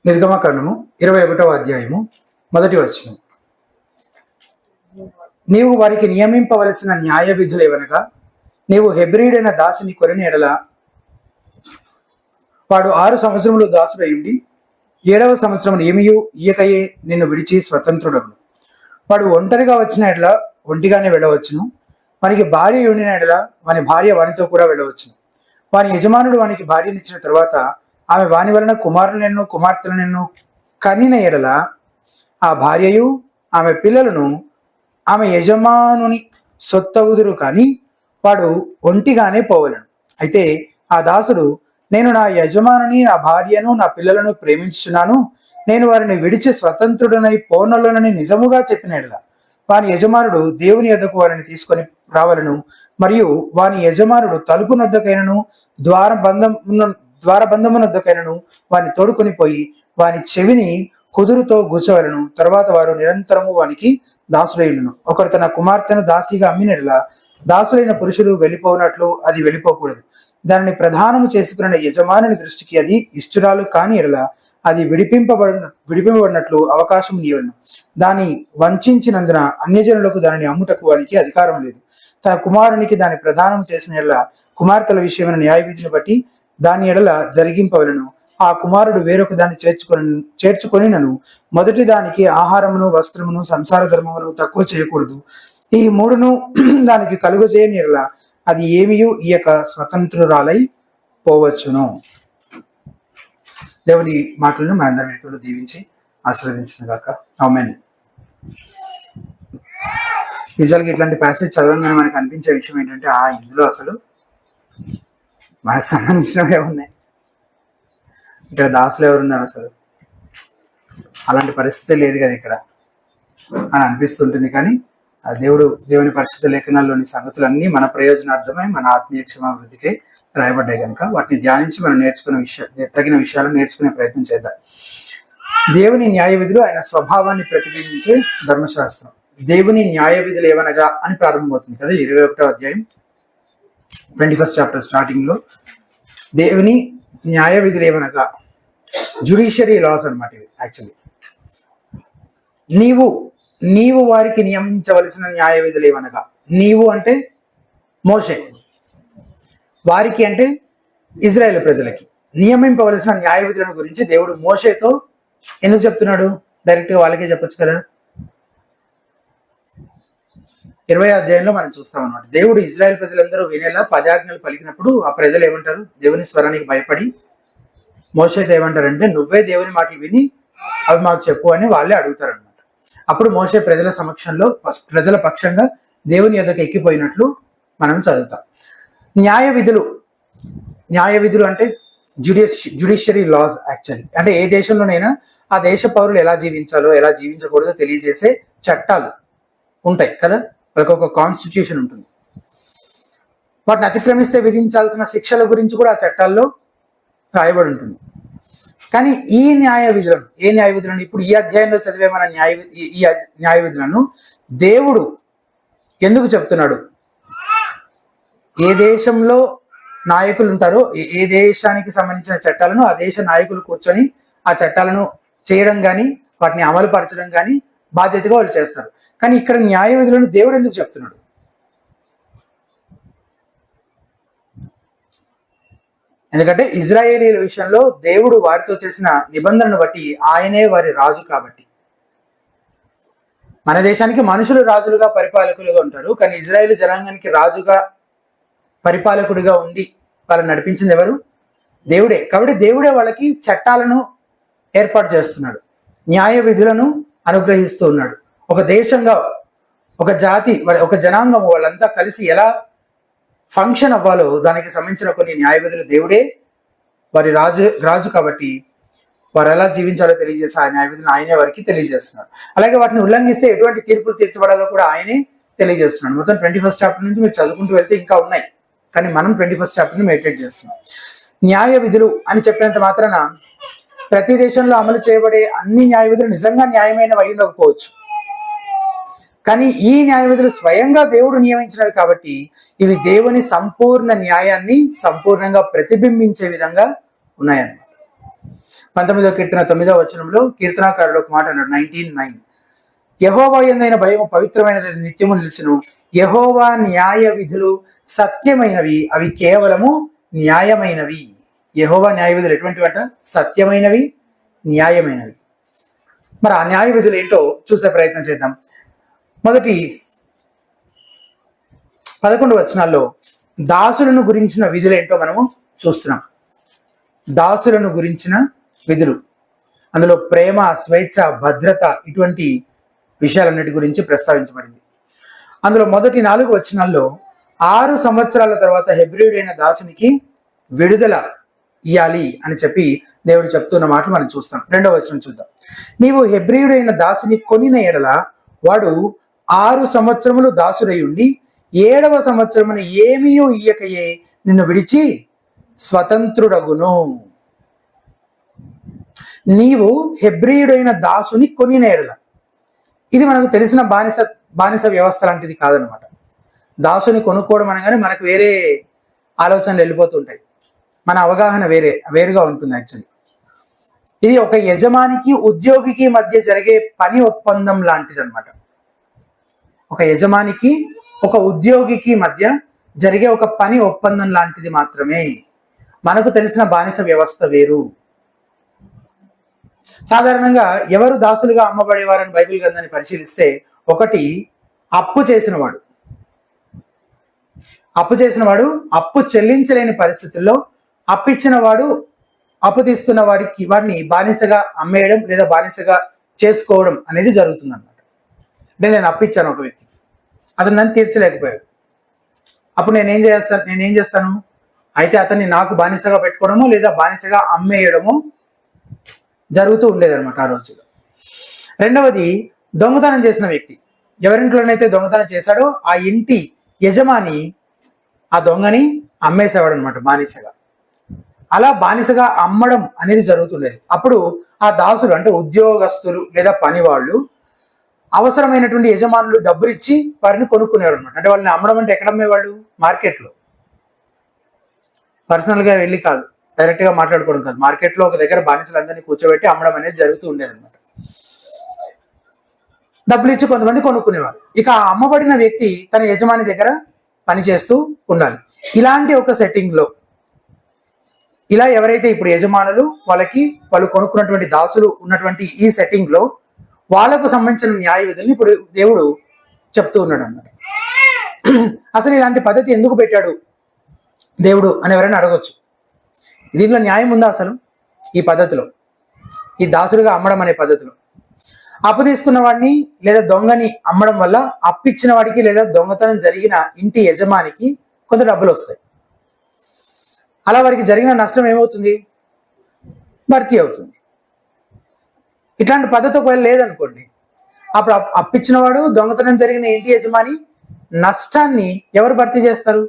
నిర్గమకాండము 21వ అధ్యాయము 1వ వచనం. నీవు వారికి నియమింపవలసిన న్యాయ విధులేవనగా, నీవు హెబ్రీడైన దాసుని కొరిన ఎడల వాడు 6 సంవత్సరములు దాసుడయుండి 7వ సంవత్సరం ఏమియు ఈయకయే నిన్ను విడిచి స్వతంత్రుడగును. వాడు ఒంటరిగా వచ్చిన ఎడల ఒంటిగానే వెళ్ళవచ్చును. వానికి భార్య ఉండిన ఎడల వాని భార్య వానితో కూడా వెళ్ళవచ్చును. వాని యజమానుడు వానికి భార్యనిచ్చిన తరువాత ఆమె వాని వలన కుమారులనెన్నో కుమార్తెలనెన్నో కనిన ఎడల ఆ భార్యయు ఆమె పిల్లలను ఆమె యజమానుని సొత్తగుదురు, కానీ వాడు ఒంటిగానే పోవలను. అయితే ఆ దాసుడు, నేను నా యజమానుని, నా భార్యను, నా పిల్లలను ప్రేమించుచున్నాను, నేను వారిని విడిచి స్వతంత్రుడనై పోనొల్లనని నిజముగా చెప్పిన ఎడల వాని యజమానుడు దేవుని యొద్దకు వారిని తీసుకొని రావలను. మరియు వాని యజమానుడు తలుపు నొద్దకైనను ద్వారబంధమునొద్దకైనను వాని తోడుకొని పోయి వాని చెవిని కుదురుతో గుచ్చవలను. తర్వాత వారు నిరంతరము వానికి దాసులైనను. ఒకరు తన కుమార్తెను దాసిగా అమ్మినట్లా దాసులైన పురుషులు వెళ్ళిపోనట్లు అది వెళ్ళిపోకూడదు. దానిని ప్రధానము చేసుకున్న యజమానుని దృష్టికి అది ఇష్టురాలు కాని ఎడల అది విడిపింపబడినట్లు అవకాశం నీవను. దాన్ని వంచినందున అన్యజనులకు దానిని అమ్ముటకు వానికి అధికారం లేదు. తన కుమారునికి దాని ప్రదానం చేసిన ఎడల కుమార్తెల విషయమైన న్యాయ విధిని బట్టి దాని ఎడల జరిగింపవలను. ఆ కుమారుడు వేరొక దాన్ని చేర్చుకొని నన్ను మొదటి దానికి ఆహారమును, వస్త్రమును, సంసార ధర్మమును తక్కువ చేయకూడదు. ఈ మూడును దానికి కలుగజేయని ఎడల అది ఏమియు ఈ యొక్క స్వతంత్రురాలై పోవచ్చును. దేవుని మాటలను మనందరి వెనుకలు దీవించి ఆశీర్వదించిన గాక. ఆమేన్. యూజువల్గా ఇట్లాంటి ప్యాసేజ్ చదవగానే మనకు అనిపించే విషయం ఏంటంటే, ఇందులో అసలు మనకు సంబంధించినవే ఉన్నాయి, ఇక్కడ దాసులు ఎవరున్నారు, అసలు అలాంటి పరిస్థితి లేదు కదా ఇక్కడ అని అనిపిస్తుంటుంది. కానీ దేవుని పరిశుద్ధ లేఖనాల్లోని సంగతులన్నీ మన ప్రయోజనార్థమై మన ఆత్మీయ క్షేమాభివృద్ధికి రాయబడ్డాయి కనుక వాటిని ధ్యానించి మనం తగిన విషయాలను నేర్చుకునే ప్రయత్నం చేద్దాం. దేవుని న్యాయ విధులు ఆయన స్వభావాన్ని ప్రతిబింబించే ధర్మశాస్త్రం. దేవుని న్యాయ విధులు ఏమనగా అని ప్రారంభమవుతుంది కదా 21వ అధ్యాయం 21st చాప్టర్ స్టార్టింగ్ లో. దేవుని న్యాయ విధులు ఏమనగా జ్యుడిషియరీ లాస్ అనమాట ఇవి. యాక్చువల్లీ నీవు వారికి నియమించవలసిన న్యాయ విధులు ఏమనగా, నీవు అంటే మోషే, వారికి అంటే ఇజ్రాయేల్ ప్రజలకి నియమింపవలసిన న్యాయ విధులను గురించి దేవుడు మోషేతో ఎందుకు చెప్తున్నాడు? డైరెక్ట్గా వాళ్ళకే చెప్పొచ్చు కదా. 20వ అధ్యాయంలో మనం చూస్తాం అనమాట. దేవుడు ఇజ్రాయెల్ ప్రజలందరూ వినేలా 10 ఆజ్ఞలు పలికినప్పుడు ఆ ప్రజలు ఏమంటారు? దేవుని స్వరానికి భయపడి మోషేతో ఏమంటారంటే, నువ్వే దేవుని మాటలు విని అవి మాకు చెప్పు అని వాళ్ళే అడుగుతారు అనమాట. అప్పుడు మోషే ప్రజల పక్షంగా దేవుని యొద్దకు ఎక్కిపోయినట్లు మనం చదువుతాం. న్యాయ విధులు అంటే జ్యుడిషియరీ లాస్. యాక్చువల్లీ అంటే ఏ దేశంలోనైనా ఆ దేశ పౌరులు ఎలా జీవించాలో ఎలా జీవించకూడదో తెలియజేసే చట్టాలు ఉంటాయి కదా. వాళ్ళకి ఒక కాన్స్టిట్యూషన్ ఉంటుంది. వాటిని అతిక్రమిస్తే విధించాల్సిన శిక్షల గురించి కూడా ఆ చట్టాల్లో రాయబడి ఉంటుంది. కానీ ఈ న్యాయ విధులను ఇప్పుడు ఈ అధ్యాయంలో చదివే మన న్యాయ విధులను దేవుడు ఎందుకు చెప్తున్నాడు? ఏ దేశంలో నాయకులు ఉంటారో, ఏ దేశానికి సంబంధించిన చట్టాలను ఆ దేశ నాయకులు కూర్చొని ఆ చట్టాలను చేయడం కానీ వాటిని అమలు పరచడం కానీ బాధ్యతగా వాళ్ళు చేస్తారు. కానీ ఇక్కడ న్యాయ విధులను దేవుడు ఎందుకు చెప్తున్నాడు? ఎందుకంటే ఇజ్రాయేలీల విషయంలో దేవుడు వారితో చేసిన నిబంధనను బట్టి ఆయనే వారి రాజు కాబట్టి. మన దేశానికి మనుషులు రాజులుగా పరిపాలకులుగా ఉంటారు, కానీ ఇజ్రాయేల్ జనాంగానికి రాజుగా పరిపాలకుడిగా ఉండి వాళ్ళని నడిపించింది ఎవరు? దేవుడే. కాబట్టి దేవుడే వాళ్ళకి చట్టాలను ఏర్పాటు చేస్తున్నాడు, న్యాయ విధులను అనుగ్రహిస్తూ ఉన్నాడు. ఒక దేశంగా, ఒక జాతి, ఒక జనాంగం వాళ్ళంతా కలిసి ఎలా ఫంక్షన్ అవ్వాలో దానికి సంబంధించిన కొన్ని న్యాయ విధులు దేవుడే వారి రాజు కాబట్టి వారు ఎలా జీవించాలో తెలియజేసి ఆ న్యాయ విధులను ఆయనే వారికి తెలియజేస్తున్నాడు. అలాగే వాటిని ఉల్లంఘిస్తే ఎటువంటి తీర్పులు తీర్చబడాలో కూడా ఆయనే తెలియజేస్తున్నాడు. మొత్తం 21st చాప్టర్ నుంచి మీరు చదువుకుంటూ వెళ్తే ఇంకా ఉన్నాయి, కానీ మనం 21st చాప్టర్ని మెడిటేట్ చేస్తున్నాం. న్యాయ విధులు అని చెప్పినంత మాత్రాన ప్రతి దేశంలో అమలు చేయబడే అన్ని న్యాయ విధులు నిజంగా న్యాయమైనవి అయి ఉండకపోవచ్చు. కానీ ఈ న్యాయ విధులు స్వయంగా దేవుడు నియమించినవి కాబట్టి ఇవి దేవుని సంపూర్ణ న్యాయాన్ని సంపూర్ణంగా ప్రతిబింబించే విధంగా ఉన్నాయన్నమాట. 19వ కీర్తన 9వ వచనంలో కీర్తనాకారుడు ఒక మాట అన్నాడు, 19:9. యెహోవా యందైన భయము పవిత్రమైనది, నిత్యము నిలుచును. యెహోవా న్యాయ విధులు సత్యమైనవి, అవి కేవలము న్యాయమైనవి. యెహోవా న్యాయ విధులు ఎటువంటివంట? సత్యమైనవి, న్యాయమైనవి. మరి ఆ న్యాయ విధులు ఏంటో చూసే ప్రయత్నం చేద్దాం. మొదటి 11 వచనాల్లో దాసులను గురించిన విధులు ఏంటో మనము చూస్తున్నాం. దాసులను గురించిన విధులు, అందులో ప్రేమ, స్వేచ్ఛ, భద్రత, ఇటువంటి విషయాలన్నిటి గురించి ప్రస్తావించబడింది. అందులో మొదటి 4 వచనాల్లో 6 సంవత్సరాల తర్వాత హెబ్రీయుడైన దాసునికి విడుదల ఇయ్యాలి అని చెప్పి దేవుడు చెప్తున్న మాటలు మనం చూస్తాం. 2వ వచనం చూద్దాం. నీవు హెబ్రీయుడైన దాసుని కొనిన ఎడల వాడు 6 సంవత్సరములు దాసుడై ఉండి 7వ సంవత్సరమున ఏమీ ఇయ్యకయే నిన్ను విడిచి స్వతంత్రుడగును. నీవు హెబ్రీయుడైన దాసుని కొనిన ఎడల, ఇది మనకు తెలిసిన బానిస వ్యవస్థ లాంటిది కాదనమాట. దాసుని కొనుక్కోవడం అనగానే మనకు వేరే ఆలోచనలు వెళ్ళిపోతుంటాయి. మన అవగాహన వేరుగా ఉంటుంది. యాక్చువల్లీ ఇది ఒక యజమానికి ఉద్యోగికి మధ్య జరిగే పని ఒప్పందం లాంటిది అనమాట. ఒక యజమానికి ఒక ఉద్యోగికి మధ్య జరిగే ఒక పని ఒప్పందం లాంటిది మాత్రమే. మనకు తెలిసిన బానిస వ్యవస్థ వేరు. సాధారణంగా ఎవరు దాసులుగా అమ్మబడేవారని బైబిల్ గ్రంథాన్ని పరిశీలిస్తే, ఒకటి అప్పు చేసినవాడు. అప్పు చెల్లించలేని పరిస్థితుల్లో అప్పిచ్చిన వాడు అప్పు తీసుకున్న వాడిని బానిసగా అమ్మేయడం లేదా బానిసగా చేసుకోవడం అనేది జరుగుతుంది అన్నమాట. అంటే నేను అప్పిచ్చాను ఒక వ్యక్తికి, అతను నన్ను తీర్చలేకపోయాడు. అప్పుడు నేనేం చేస్తాను అయితే అతన్ని నాకు బానిసగా పెట్టుకోవడమో లేదా బానిసగా అమ్మేయడమో జరుగుతూ ఉండేదన్నమాట ఆ రోజుల్లో. రెండవది, దొంగతనం చేసిన వ్యక్తి. ఎవరింట్లోనైతే దొంగతనం చేశాడో ఆ ఇంటి యజమాని ఆ దొంగని అమ్మేసేవాడు అనమాట బానిసగా. అలా బానిసగా అమ్మడం అనేది జరుగుతుండేది. అప్పుడు ఆ దాసులు అంటే ఉద్యోగస్తులు లేదా పనివాళ్ళు అవసరమైనటువంటి యజమానులు డబ్బులు ఇచ్చి వారిని కొనుక్కునేవారు అనమాట. అంటే వాళ్ళని అమ్మడం అంటే ఎక్కడ అమ్మేవాళ్ళు? మార్కెట్లో. పర్సనల్గా వెళ్ళి కాదు, డైరెక్ట్గా మాట్లాడుకోవడం కాదు. మార్కెట్లో ఒక దగ్గర బానిసలందరినీ కూర్చోబెట్టి అమ్మడం అనేది జరుగుతూ ఉండేది అనమాట. డబ్బులు ఇచ్చి కొంతమంది కొనుక్కునేవారు. ఇక ఆ అమ్మబడిన వ్యక్తి తన యజమాని దగ్గర పనిచేస్తూ ఉండాలి. ఇలాంటి ఒక సెట్టింగ్లో ఇలా ఎవరైతే ఇప్పుడు యజమానులు వాళ్ళు కొనుక్కున్నటువంటి దాసులు ఉన్నటువంటి ఈ సెట్టింగ్లో వాళ్ళకు సంబంధించిన న్యాయ విధుల్ని ఇప్పుడు దేవుడు చెప్తూ ఉన్నాడు అన్నమాట. అసలు ఇలాంటి పద్ధతి ఎందుకు పెట్టాడు దేవుడు అని ఎవరైనా అడగొచ్చు. దీంట్లో న్యాయం ఉందా అసలు? ఈ పద్ధతిలో, ఈ దాసులుగా అమ్మడం అనే పద్ధతిలో అప్పు తీసుకున్న వాడిని లేదా దొంగని అమ్మడం వల్ల అప్పిచ్చిన వాడికి లేదా దొంగతనం జరిగిన ఇంటి యజమానికి కొంత డబ్బులు వస్తాయి. అలా వారికి జరిగిన నష్టం ఏమవుతుంది? భర్తీ అవుతుంది. ఇట్లాంటి పద్ధతి ఒకవేళ లేదనుకోండి, అప్పుడు అప్పిచ్చిన వాడు, దొంగతనం జరిగిన ఇంటి యజమాని నష్టాన్ని ఎవరు భర్తీ చేస్తారు?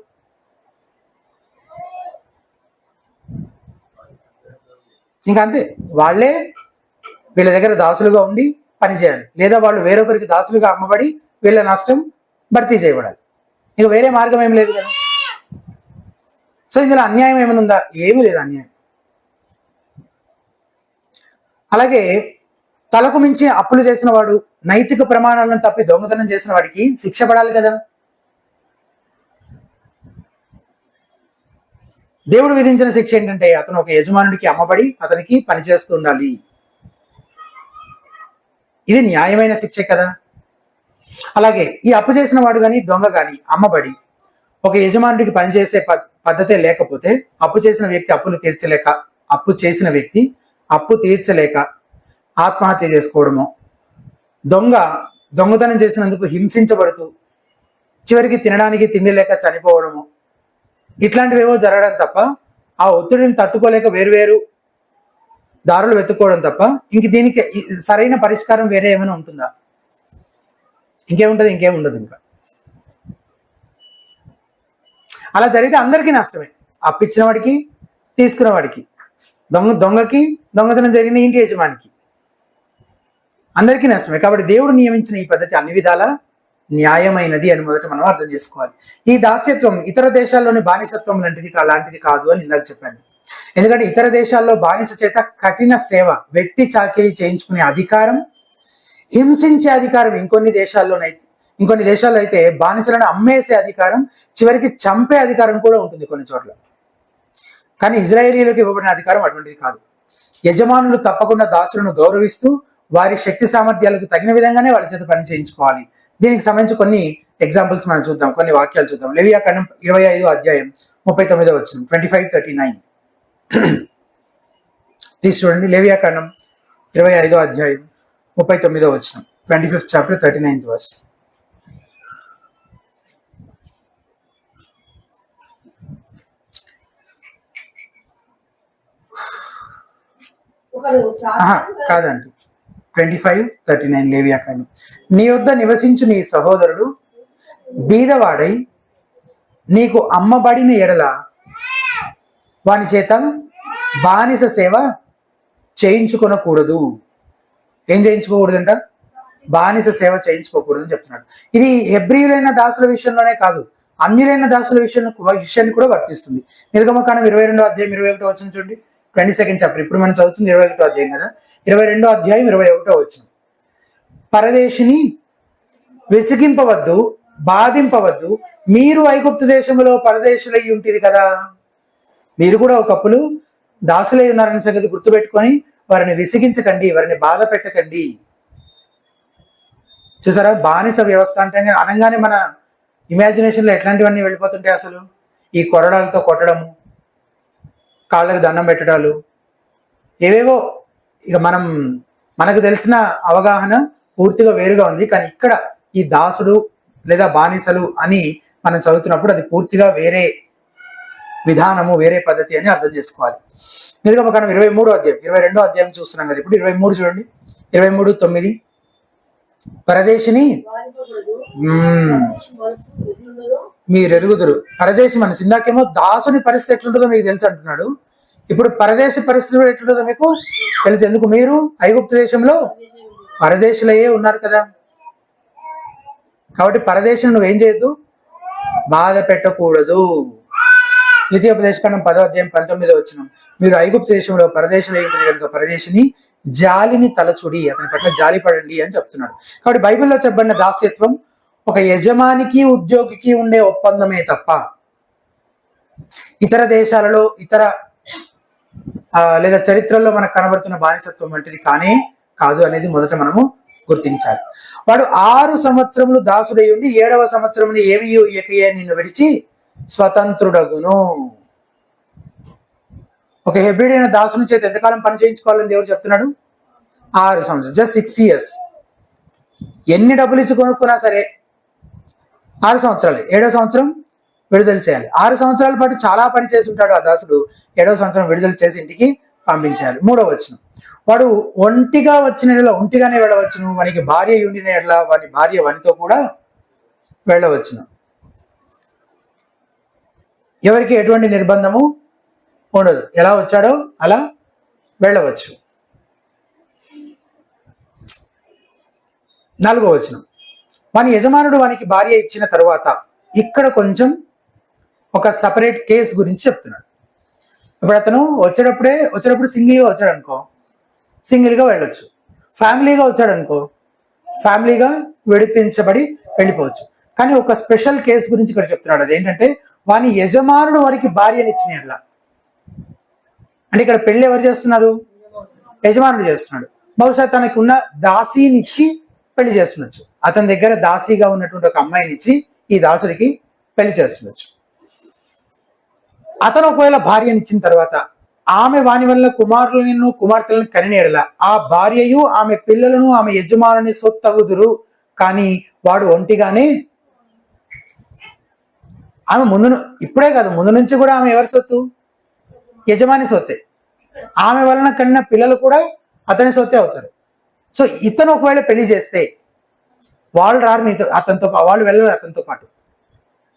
ఇంకా అంతే, వాళ్ళే వీళ్ళ దగ్గర దాసులుగా ఉండి పనిచేయాలి, లేదా వాళ్ళు వేరొకరికి దాసులుగా అమ్మబడి వీళ్ళ నష్టం భర్తీ చేయబడాలి. ఇక వేరే మార్గం ఏమి లేదు కదా. సో ఇందులో అన్యాయం ఏమైనా ఉందా? ఏమీ లేదు అన్యాయం. అలాగే తలకు మించి అప్పులు చేసిన వాడు, నైతిక ప్రమాణాలను తప్పి దొంగతనం చేసిన వాడికి శిక్ష పడాలి కదా. దేవుడు విధించిన శిక్ష ఏంటంటే అతను ఒక యజమానుడికి అమ్మబడి అతనికి పనిచేస్తూ ఉండాలి. ఇది న్యాయమైన శిక్షే కదా. అలాగే ఈ అప్పు చేసిన వాడు కానీ దొంగ కానీ అమ్మబడి ఒక యజమానుడికి పనిచేసే పద్ధతే లేకపోతే, అప్పు చేసిన వ్యక్తి అప్పు తీర్చలేక ఆత్మహత్య చేసుకోవడమో, దొంగతనం చేసినందుకు హింసించబడుతూ చివరికి తినడానికి తిండి లేక చనిపోవడము, ఇట్లాంటివేవో జరగడం తప్ప, ఆ ఒత్తిడిని తట్టుకోలేక వేరువేరు దారులు వెతుక్కోవడం తప్ప ఇంక దీనికి సరైన పరిష్కారం వేరే ఏమైనా ఉంటుందా? ఇంకేముండదు. ఇంకా అలా జరిగితే అందరికీ నష్టమే. అప్పిచ్చిన వాడికి, తీసుకున్న వాడికి, దొంగకి, దొంగతనం జరిగిన ఇంటి యజమానికి, అందరికీ నష్టమే. కాబట్టి దేవుడు నియమించిన ఈ పద్ధతి అన్ని విధాలా న్యాయమైనది అని మొదట మనం అర్థం చేసుకోవాలి. ఈ దాస్యత్వం ఇతర దేశాల్లోని బానిసత్వం లాంటిది కాదు అని ఇందాక చెప్పాను. ఎందుకంటే ఇతర దేశాల్లో బానిస చేత కఠిన సేవ, వెట్టి చాకిరీ చేయించుకునే అధికారం, హింసించే అధికారం ఇంకొన్ని దేశాల్లో అయితే బానిసలను అమ్మేసే అధికారం, చివరికి చంపే అధికారం కూడా ఉంటుంది కొన్ని చోట్ల. కానీ ఇజ్రాయేలీలకు ఇవ్వబడిన అధికారం అటువంటిది కాదు. యజమానులు తప్పకుండా దాసులను గౌరవిస్తూ వారి శక్తి సామర్థ్యాలకు తగిన విధంగానే వాళ్ళ చేత పని చేయించుకోవాలి. దీనికి సంబంధించి కొన్ని ఎగ్జాంపుల్స్ మనం చూద్దాం, కొన్ని వాక్యాలు చూద్దాం. లేవియాకాండం 25 అధ్యాయం 39 వచనం, 25:39 తీసి చూడండి. లేవియాకాండం 25 అధ్యాయం 39 వచనం, 25th chapter 39th verse. కాదండి, 25:39 లేవియాకాండం. నీ యొద్ద నివసించు నీ సహోదరుడు బీదవాడై నీకు అమ్మబడిన ఎడల వాని చేత బానిస సేవ చేయించుకొనకూడదు. ఏం చేయించుకోకూడదంట? బానిస సేవ చేయించుకోకూడదు అని చెప్తున్నాడు. ఇది హెబ్రీయులైన దాసుల విషయంలోనే కాదు, అన్యులైన దాసుల విషయాన్ని కూడా వర్తిస్తుంది. నిర్గమకాండం 22వ అధ్యాయం 21వ వచనం చూడండి, 22nd chapter. ఇప్పుడు మనం చదువుతుంది 21వ అధ్యాయం కదా, 22వ అధ్యాయం 21వ వచనం. పరదేశిని విసిగింపవద్దు, బాధింపవద్దు, మీరు ఐగుప్తు దేశంలో పరదేశులై ఉంటిరి కదా. మీరు కూడా ఒకప్పుడు దాసులై ఉన్నారనే సంగతి గుర్తుపెట్టుకొని వారిని విసిగించకండి, వారిని బాధ పెట్టకండి. చూసారా, బానిస వ్యవస్థ అంటే అనగానే మన ఇమాజినేషన్లో ఎట్లాంటివన్నీ వెళ్ళిపోతుంటాయి. అసలు ఈ కొరడాలతో కొట్టడము, కాళ్ళకు దండం పెట్టడాలు, ఏవేవో. ఇక మనకు తెలిసిన అవగాహన పూర్తిగా వేరుగా ఉంది. కానీ ఇక్కడ ఈ దాసుడు లేదా బానిసలు అని మనం చదువుతున్నప్పుడు అది పూర్తిగా వేరే విధానము, వేరే పద్ధతి అని అర్థం చేసుకోవాలి. నిర్గమకాండం 23వ అధ్యాయం 22వ అధ్యాయం చూస్తున్నాం కదా. ఇప్పుడు 23 చూడండి, 23:9. పరదేశిని మీరు ఎరుగుదురు. పరదేశి మనసు, ఇందాకేమో దాసుని పరిస్థితి ఎట్లుంటుందో మీకు తెలుసు అంటున్నాడు. ఇప్పుడు పరదేశి పరిస్థితి కూడా ఎట్లుంటుందో మీకు తెలుసు. ఎందుకు? మీరు ఐగుప్తు దేశంలో పరదేశులయ్యే ఉన్నారు కదా. కాబట్టి పరదేశిని నువ్వేం చేయొద్దు, బాధ పెట్టకూడదు. ద్వితీయోపదేశకాండం 10వ అధ్యాయం 19వ వచనం. మీరు ఐగుప్తు దేశంలో పరదేశులై ఉంటుంది కనుక పరదేశిని జాలిని తలచుడి, అతని పట్ల జాలి పడండి అని చెప్తున్నాడు. కాబట్టి బైబిల్లో చెప్పబడిన దాస్యత్వం ఒక యజమానికి ఉద్యోగికి ఉండే ఒప్పందమే తప్ప ఇతర దేశాలలో లేదా చరిత్రలో మనకు కనబడుతున్న బానిసత్వం వంటిది కానే కాదు అనేది మొదట మనము గుర్తించాలి. వాడు 6 సంవత్సరములు దాసుడై ఉండి 7వ సంవత్సరముని ఏమి ఇయ్యకయే నిన్ను విడిచి స్వతంత్రుడగును. ఒక హెబ్రీడైన దాసుని చేత ఎంతకాలం పని చేయించుకోవాలని దేవుడు చెప్తున్నాడు? 6 సంవత్సరాలు, జస్ట్ 6 years. ఎన్ని డబ్బులు ఇచ్చి కొనుక్కున్నా సరే 6 సంవత్సరాలే. 7వ సంవత్సరం విడుదల చేయాలి. 6 సంవత్సరాల పాటు చాలా పని చేసి ఉంటాడు ఆ దాసుడు. 7వ సంవత్సరం విడుదల చేసి ఇంటికి పంపించాలి. 3వ వచనం. వాడు ఒంటిగా వచ్చిన ఎడల ఒంటిగానే వెళ్ళవచ్చును, వానికి భార్య ఉండిన ఎడల వాని భార్య వానితో కూడా వెళ్ళవచ్చును. ఎవరికి ఎటువంటి నిర్బంధము ఉండదు, ఎలా వచ్చాడో అలా వెళ్ళవచ్చు. 4వ వచనం. వాని యజమానుడు వానికి భార్య ఇచ్చిన తరువాత, ఇక్కడ కొంచెం ఒక సపరేట్ కేసు గురించి చెప్తున్నాడు. ఇప్పుడు అతను వచ్చేటప్పుడు సింగిల్గా వచ్చాడు అనుకో, సింగిల్గా వెళ్ళొచ్చు. ఫ్యామిలీగా వచ్చాడు అనుకో, ఫ్యామిలీగా విడిపించబడి వెళ్ళిపోవచ్చు. కానీ ఒక స్పెషల్ కేసు గురించి ఇక్కడ చెప్తున్నాడు. అదేంటంటే వాని యజమానుడు వారికి భార్యనిచ్చిన ఎడల. అంటే ఇక్కడ పెళ్లి ఎవరు చేస్తున్నారు? యజమానుడు చేస్తున్నాడు. బహుశా తనకు ఉన్న దాసీనిచ్చి పెళ్లి చేస్తుండొచ్చు. అతని దగ్గర దాసీగా ఉన్నటువంటి ఒక అమ్మాయినిచ్చి ఈ దాసుడికి పెళ్లి చేస్తుండొచ్చు. అతను ఒకవేళ భార్యనిచ్చిన తర్వాత ఆమె వాని వల్ల కుమారులను కుమార్తెలను కనినేడల ఆ భార్యయు ఆమె పిల్లలను ఆమె యజమానుని సొత్తగుదురు. కానీ వాడు ఒంటిగానే, ఆమె ఇప్పుడే కాదు ముందు నుంచి కూడా ఆమె ఎవరి సొత్తు? యజమాని సొత్తే. ఆమె వలన కన్నా పిల్లలు కూడా అతని సొత్తే అవుతారు. సో ఇతను ఒకవేళ పెళ్లి చేస్తే వాళ్ళు రారు నీతో, వాళ్ళు వెళ్ళరు అతనితో పాటు,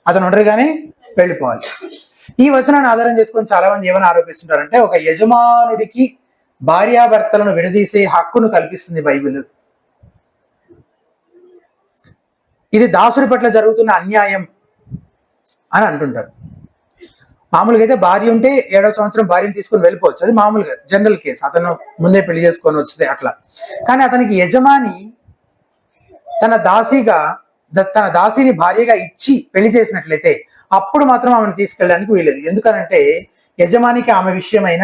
అతను ఒంటరిగానే వెళ్ళిపోవాలి. ఈ వచనాన్ని ఆధారం చేసుకొని చాలా మంది ఏమైనా ఆరోపిస్తుంటారంటే ఒక యజమానుడికి భార్యాభర్తలను విడదీసే హక్కును కల్పిస్తుంది బైబిల్. ఇది దాసుడి పట్ల జరుగుతున్న అన్యాయం అని అంటుంటారు. మామూలుగా అయితే భార్య ఉంటే 7వ సంవత్సరం భార్యను తీసుకొని వెళ్ళిపోవచ్చు, అది మామూలుగా జనరల్ కేసు, అతను ముందే పెళ్లి చేసుకొని వస్తుంది అట్లా. కానీ అతనికి యజమాని తన దాసిని భార్యగా ఇచ్చి పెళ్లి చేసినట్లయితే అప్పుడు మాత్రం ఆమెను తీసుకెళ్ళడానికి వీలేదు. ఎందుకనంటే యజమానికి ఆమె విషయమైన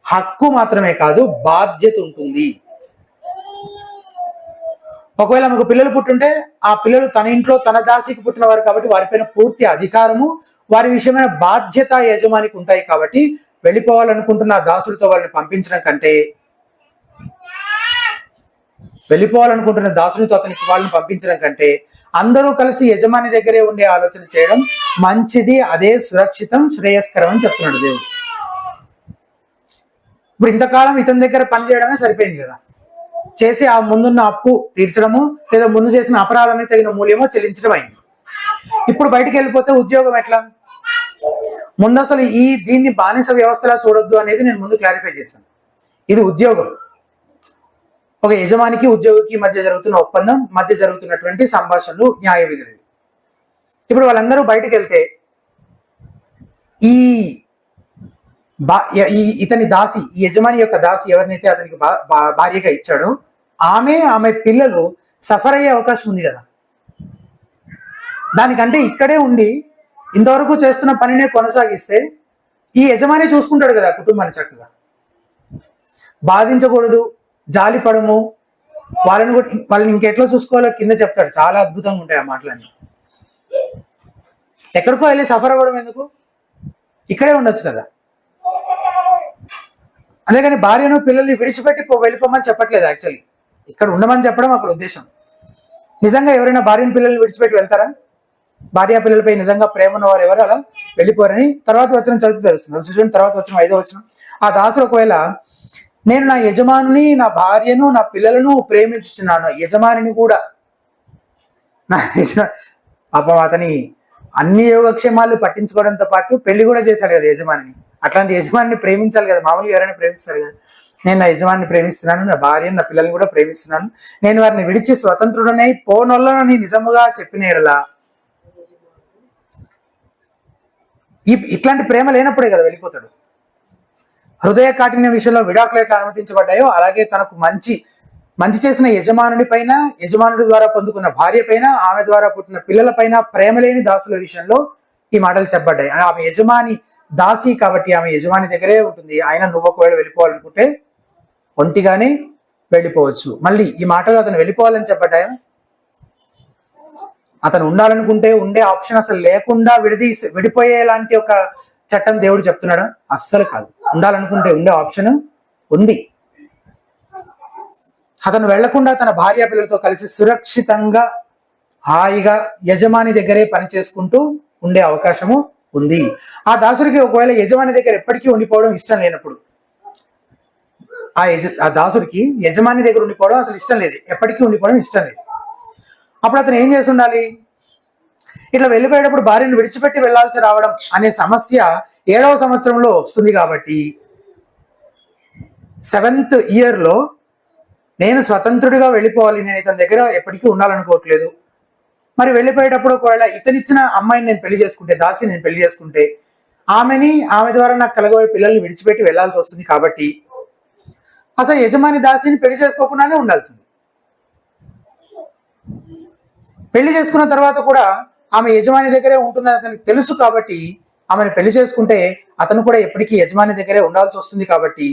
హక్కు మాత్రమే కాదు, బాధ్యత ఉంటుంది. ఒకవేళ ఆమెకు పిల్లలు పుట్టుంటే ఆ పిల్లలు తన ఇంట్లో తన దాసికి పుట్టిన వారు కాబట్టి వారిపైన పూర్తి అధికారము, వారి విషయమైన బాధ్యత యజమానికి ఉంటాయి. కాబట్టి వెళ్ళిపోవాలనుకుంటున్న ఆ దాసులతో వాళ్ళని పంపించడం కంటే, వెళ్ళిపోవాలనుకుంటున్న దాసునితో అతనికి వాళ్ళని పంపించడం కంటే అందరూ కలిసి యజమాని దగ్గరే ఉండే ఆలోచన చేయడం మంచిది, అదే సురక్షితం, శ్రేయస్కరం అని చెప్తున్నాడు దేవుడు. ఇప్పుడు ఇంతకాలం ఇతని దగ్గర పని చేయడమే సరిపోయింది కదా, చేసి ఆ ముందున్న అప్పు తీర్చడము లేదా ముందు చేసిన అపరాధానికి తగిన మూల్యమో చెల్లించడం అయింది. ఇప్పుడు బయటికి వెళ్ళిపోతే ఉద్యోగం ఎట్లా? ముందు అసలు దీన్ని బానిస వ్యవస్థలా చూడొద్దు అనేది నేను ముందు క్లారిఫై చేశాను. ఇది ఉద్యోగం, ఒక యజమానికి ఉద్యోగికి మధ్య జరుగుతున్న ఒప్పందం, మధ్య జరుగుతున్నటువంటి సంభాషణలు, న్యాయ విధులు. ఇప్పుడు వాళ్ళందరూ బయటకు వెళ్తే ఇతని దాసి, ఈ యజమాని యొక్క దాసి ఎవరినైతే అతనికి భార్యగా ఇచ్చాడో ఆమె పిల్లలు సఫర్ అయ్యే అవకాశం ఉంది కదా. దానికంటే ఇక్కడే ఉండి ఇంతవరకు చేస్తున్న పనినే కొనసాగిస్తే ఈ యజమాని చూసుకుంటాడు కదా కుటుంబాన్ని చక్కగా. బాధించకూడదు, జాలి పడము, వాళ్ళని ఇంకెట్లా చూసుకోవాలో కింద చెప్తాడు. చాలా అద్భుతంగా ఉంటాయి ఆ మాటలన్నీ. ఎక్కడికో వెళ్ళి సఫర్ అవ్వడం ఎందుకు, ఇక్కడే ఉండొచ్చు కదా. అంతేగాని భార్యను పిల్లల్ని విడిచిపెట్టి వెళ్ళిపోమని చెప్పట్లేదు. యాక్చువల్లీ ఇక్కడ ఉండమని చెప్పడం అక్కడ ఉద్దేశం. నిజంగా ఎవరైనా భార్యను పిల్లల్ని విడిచిపెట్టి వెళ్తారా? భార్య పిల్లలపై నిజంగా ప్రేమ ఉన్నవారు ఎవరు అలా వెళ్ళిపోరని తర్వాత వచనం చదివితే తెలుస్తుంది. చూడండి, తర్వాత వచనం 5వ వచనం. ఆ దాసుడు ఒకవేళ నేను నా యజమానిని, నా భార్యను, నా పిల్లలను ప్రేమించుచున్నాను, యజమానిని కూడా, నా పాపం అతని అన్ని యోగక్షేమాలు పట్టించుకోవడంతో పాటు పెళ్లి కూడా చేశాడు కదా యజమానిని. అట్లాంటి యజమానిని ప్రేమించాలి కదా, మామూలుగా ఎవరైనా ప్రేమిస్తారు కదా. నేను నా యజమానిని ప్రేమిస్తున్నాను, నా భార్యను, నా పిల్లల్ని కూడా ప్రేమిస్తున్నాను, నేను వారిని విడిచి స్వతంత్రుడనై పోనొల్లని నిజముగా చెప్పిన ఎడలా. ఇట్లాంటి ప్రేమ లేనప్పుడే కదా వెళ్ళిపోతాడు. హృదయ కాఠిన్య విషయంలో విడాకులు ఎట్లా అనుమతించబడ్డాయో అలాగే తనకు మంచి చేసిన యజమానుడి పైన, యజమానుడి ద్వారా పొందుకున్న భార్య పైన, ఆమె ద్వారా పుట్టిన పిల్లల పైన ప్రేమ లేని దాసుల విషయంలో ఈ మాటలు చెప్పబడ్డాయి. ఆమె యజమాని దాసి కాబట్టి ఆమె యజమాని దగ్గరే ఉంటుంది. ఆయన నువ్వు ఒకవేళ వెళ్ళిపోవాలనుకుంటే ఒంటిగానే వెళ్ళిపోవచ్చు. మళ్ళీ ఈ మాటలు అతను వెళ్ళిపోవాలని చెప్పబడ్డాయా? అతను ఉండాలనుకుంటే ఉండే ఆప్షన్ అసలు లేకుండా విడిపోయేలాంటి ఒక చట్టం దేవుడు చెప్తున్నాడా? అస్సలు కాదు. ఉండాలనుకుంటే ఉండే ఆప్షన్ ఉంది. అతను వెళ్లకుండా తన భార్య పిల్లలతో కలిసి సురక్షితంగా హాయిగా యజమాని దగ్గరే పని చేసుకుంటూ ఉండే అవకాశము ఉంది. ఆ దాసుడికి ఒకవేళ యజమాని దగ్గర ఎప్పటికీ ఉండిపోవడం ఇష్టం లేనప్పుడు, ఆ దాసుడికి యజమాని దగ్గర ఉండిపోవడం అసలు ఇష్టం లేదు, ఎప్పటికీ ఉండిపోవడం ఇష్టం లేదు. అప్పుడు అతను ఏం చేసి ఉండాలి? ఇట్లా వెళ్ళిపోయేటప్పుడు భార్యను విడిచిపెట్టి వెళ్లాల్సి రావడం అనే సమస్య 7వ సంవత్సరంలో వస్తుంది. కాబట్టి 7th ఇయర్లో నేను స్వతంత్రుడిగా వెళ్ళిపోవాలి, నేను ఇతని దగ్గర ఎప్పటికీ ఉండాలనుకోవట్లేదు. మరి వెళ్ళిపోయేటప్పుడు ఒకవేళ ఇతనిచ్చిన అమ్మాయిని నేను పెళ్లి చేసుకుంటే, దాసి నేను పెళ్లి చేసుకుంటే, ఆమె ద్వారా నాకు కలగబోయే పిల్లల్ని విడిచిపెట్టి వెళ్లాల్సి వస్తుంది. కాబట్టి అసలు యజమాని దాసిని పెళ్లి చేసుకోకుండానే ఉండాల్సింది. పెళ్లి చేసుకున్న తర్వాత కూడా ఆమె యజమాని దగ్గరే ఉంటుందని అతనికి తెలుసు. కాబట్టి ఆమెను పెళ్లి చేసుకుంటే అతను కూడా ఎప్పటికీ యజమాని దగ్గరే ఉండాల్సి వస్తుంది. కాబట్టి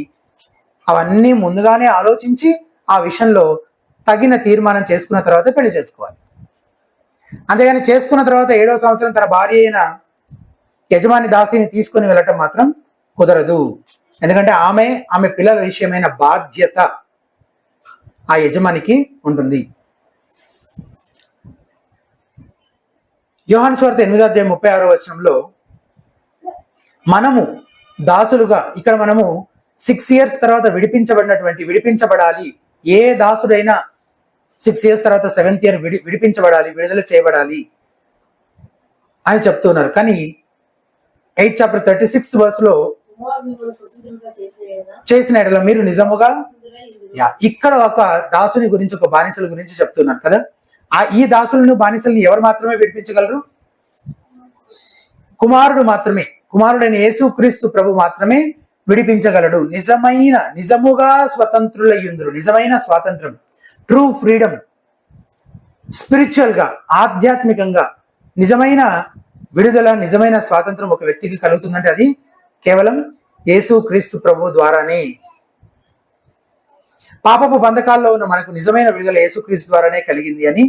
అవన్నీ ముందుగానే ఆలోచించి ఆ విషయంలో తగిన తీర్మానం చేసుకున్న తర్వాత పెళ్లి చేసుకోవాలి. అంతేగాని చేసుకున్న తర్వాత 7వ సంవత్సరం తన భార్య అయిన యజమాని దాసిని తీసుకుని వెళ్ళటం మాత్రం కుదరదు. ఎందుకంటే ఆమె పిల్లల విషయమైన బాధ్యత ఆ యజమానికి ఉంటుంది. యోహాను సువార్త 8వ వచనంలో మనము దాసులుగా, ఇక్కడ మనము 6 years తర్వాత విడిపించబడాలి. ఏ దాసుడైనా 6 years తర్వాత 7th year విడిపించబడాలి, విడుదల చేయబడాలి అని చెప్తున్నారు. కానీ 8th chapter 36th verse లో చేసిన ఎడల మీరు నిజముగా, ఇక్కడ ఒక దాసుని గురించి, ఒక బానిసల గురించి చెప్తున్నారు కదా. ఈ దాసులను బానిసల్ని ఎవరు మాత్రమే విడిపించగలరు? కుమారుడు మాత్రమే. కుమారుడైన యేసుక్రీస్తు ప్రభు మాత్రమే విడిపించగలడు. నిజముగా స్వతంత్రులయ్యుందురు. నిజమైన స్వాతంత్రం, ట్రూ ఫ్రీడమ్, స్పిరిచువల్ గా, ఆధ్యాత్మికంగా నిజమైన విడుదల, నిజమైన స్వాతంత్రం ఒక వ్యక్తికి కలుగుతుందంటే అది కేవలం యేసుక్రీస్తు ప్రభు ద్వారానే. పాపపు బంధకాల్లో ఉన్న మనకు నిజమైన విడుదల యేసుక్రీస్తు ద్వారానే కలిగింది అని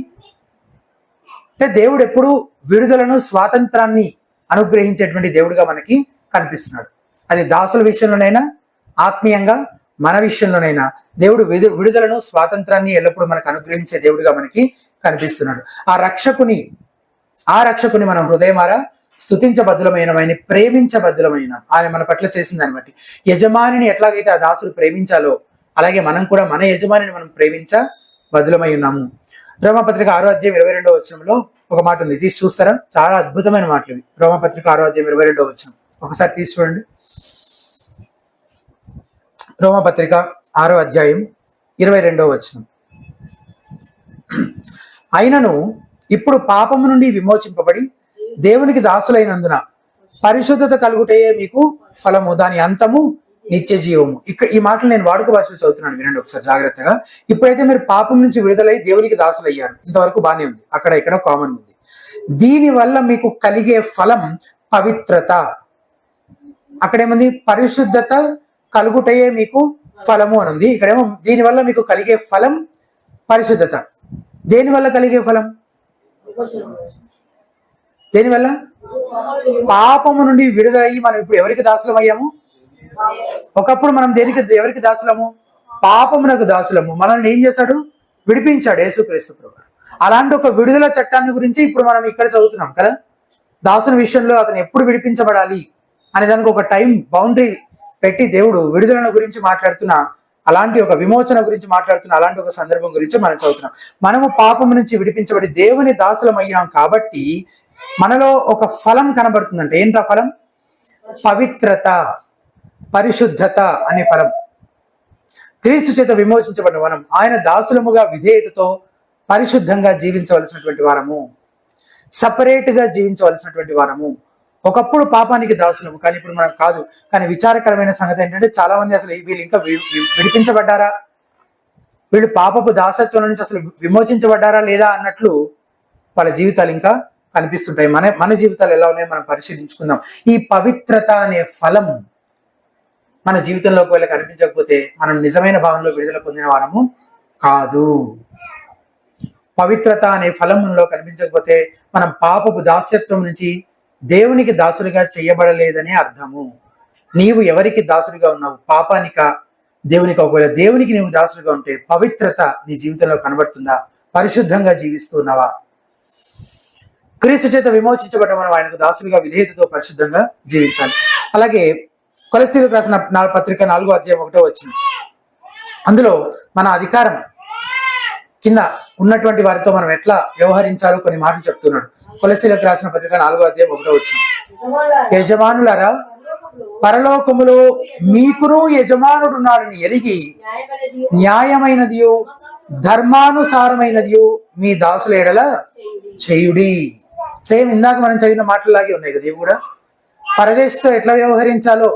అంటే దేవుడు ఎప్పుడు విడుదలను, స్వాతంత్రాన్ని అనుగ్రహించేటువంటి దేవుడుగా మనకి కనిపిస్తున్నాడు. అది దాసుల విషయంలోనైనా, ఆత్మీయంగా మన విషయంలోనైనా దేవుడు విడుదలను, స్వాతంత్రాన్ని ఎల్లప్పుడూ మనకు అనుగ్రహించే దేవుడుగా మనకి కనిపిస్తున్నాడు. ఆ రక్షకుని మనం హృదయమారా స్తుతించబద్దులమైన, ప్రేమించబద్దులమైన, ఆయన మన పట్ల చేసిన దాన్ని బట్టి, యజమానిని ఎట్లాగైతే ఆ దాసుడు ప్రేమించాలో అలాగే మనం కూడా మన యజమానిని మనం ప్రేమించబద్దులమై ఉన్నాము. రోమపత్రిక 6వ అధ్యాయం 22వ వచనంలో ఒక మాట ఉంది, తీసి చూస్తారా? చాలా అద్భుతమైన మాటలు ఇవి. రోమపత్రిక 6వ అధ్యాయం 22వ వచనం ఒకసారి తీసి చూడండి. రోమపత్రిక 6వ అధ్యాయం 22వ వచనం. అయినను ఇప్పుడు పాపము నుండి విమోచింపబడి దేవునికి దాసులైనందున పరిశుద్ధత కలుగుటయే మీకు ఫలము, దాని అంతము నిత్య జీవము. ఇక్కడ ఈ మాటలు నేను వాడుక భాషలో చదువుతున్నాను, వినండి ఒకసారి జాగ్రత్తగా. ఇప్పుడైతే మీరు పాపం నుంచి విడుదలై దేవునికి దాసులయ్యారు. ఇంతవరకు బాగానే ఉంది, అక్కడ ఇక్కడ కామన్ ఉంది. దీని వల్ల మీకు కలిగే ఫలం పవిత్రత. అక్కడేముంది? పరిశుద్ధత కలుగుటయే మీకు ఫలము అని ఉంది. ఇక్కడేమో దీనివల్ల మీకు కలిగే ఫలం పరిశుద్ధత. దేని వల్ల కలిగే ఫలం? దేనివల్ల? పాపము నుండి విడుదలయ్యి మనం ఇప్పుడు ఎవరికి దాసులం అయ్యాము? ఒకప్పుడు మనం ఎవరికి దాసులము? పాపమునకు దాసులము. మనల్ని ఏం చేశాడు? విడిపించాడు యేసుక్రీస్తు ప్రభు. అలాంటి ఒక విడుదల చట్టాన్ని గురించి ఇప్పుడు మనం ఇక్కడ చదువుతున్నాం కదా. దాసుని విషయంలో అతను ఎప్పుడు విడిపించబడాలి అనే దానికి ఒక టైం బౌండరీ పెట్టి దేవుడు విడుదలను గురించి మాట్లాడుతున్న, అలాంటి ఒక విమోచన గురించి మాట్లాడుతున్న అలాంటి ఒక సందర్భం గురించి మనం చదువుతున్నాం. మనము పాపం నుంచి విడిపించబడి దేవుని దాసులం అయ్యాం కాబట్టి మనలో ఒక ఫలం కనబడుతుందంటే ఏంటా ఫలం? పవిత్రత, పరిశుద్ధత అనే ఫలం. క్రీస్తు చేత విమోచించబడిన మనం ఆయన దాసులముగా విధేయతతో పరిశుద్ధంగా జీవించవలసినటువంటి వారము, సపరేట్ గా జీవించవలసినటువంటి వారము. ఒకప్పుడు పాపానికి దాసులము, కానీ ఇప్పుడు మనం కాదు. కానీ విచారకరమైన సంగతి ఏంటంటే చాలా మంది అసలు వీళ్ళు ఇంకా విడిపించబడ్డారా, వీళ్ళు పాపపు దాసత్వం నుంచి అసలు విమోచించబడ్డారా లేదా అన్నట్లు వాళ్ళ జీవితాలు ఇంకా కనిపిస్తుంటాయి. మన జీవితాలు ఎలా ఉన్నాయో మనం పరిశీలించుకుందాం. ఈ పవిత్రత అనే ఫలం మన జీవితంలో ఒకవేళ కనిపించకపోతే మనం నిజమైన భావంలో విడుదల పొందిన వారము కాదు. పవిత్రత అనే ఫలం మనలో కనిపించకపోతే మనం పాపపు దాస్యత్వం నుంచి దేవునికి దాసుడిగా చేయబడలేదని అర్థము. నీవు ఎవరికి దాసుడిగా ఉన్నావు? పాపానిక, దేవునికి? ఒకవేళ దేవునికి నీవు దాసుడిగా ఉంటే పవిత్రత నీ జీవితంలో కనబడుతుందా? పరిశుద్ధంగా జీవిస్తున్నావా? క్రీస్తు చేత విమోచించబడ్డ మనం ఆయనకు దాసులుగా విధేయతతో పరిశుద్ధంగా జీవించాలి. అలాగే కొలస్సీలకు రాసిన పత్రిక 4వ అధ్యాయం 1వ వచనం, అందులో మన అధికారం కింద ఉన్నటువంటి వారితో మనం ఎట్లా వ్యవహరించాలో కొన్ని మాటలు చెప్తున్నాడు. కొలస్సీలకు రాసిన పత్రిక 4వ అధ్యాయం 1వ వచనం, యజమానులారా పరలోకములో మీకును యజమానుడు ఉన్నాడని ఎరిగి న్యాయమైనదియు ధర్మానుసారమైనదియు మీ దాసుల ఎడల చేయుడి. సేమ్ ఇందాక మనం చదివిన మాటలాగే ఉన్నాయి కదా ఇవి కూడా. పరదేశితో ఎట్లా వ్యవహరించాలో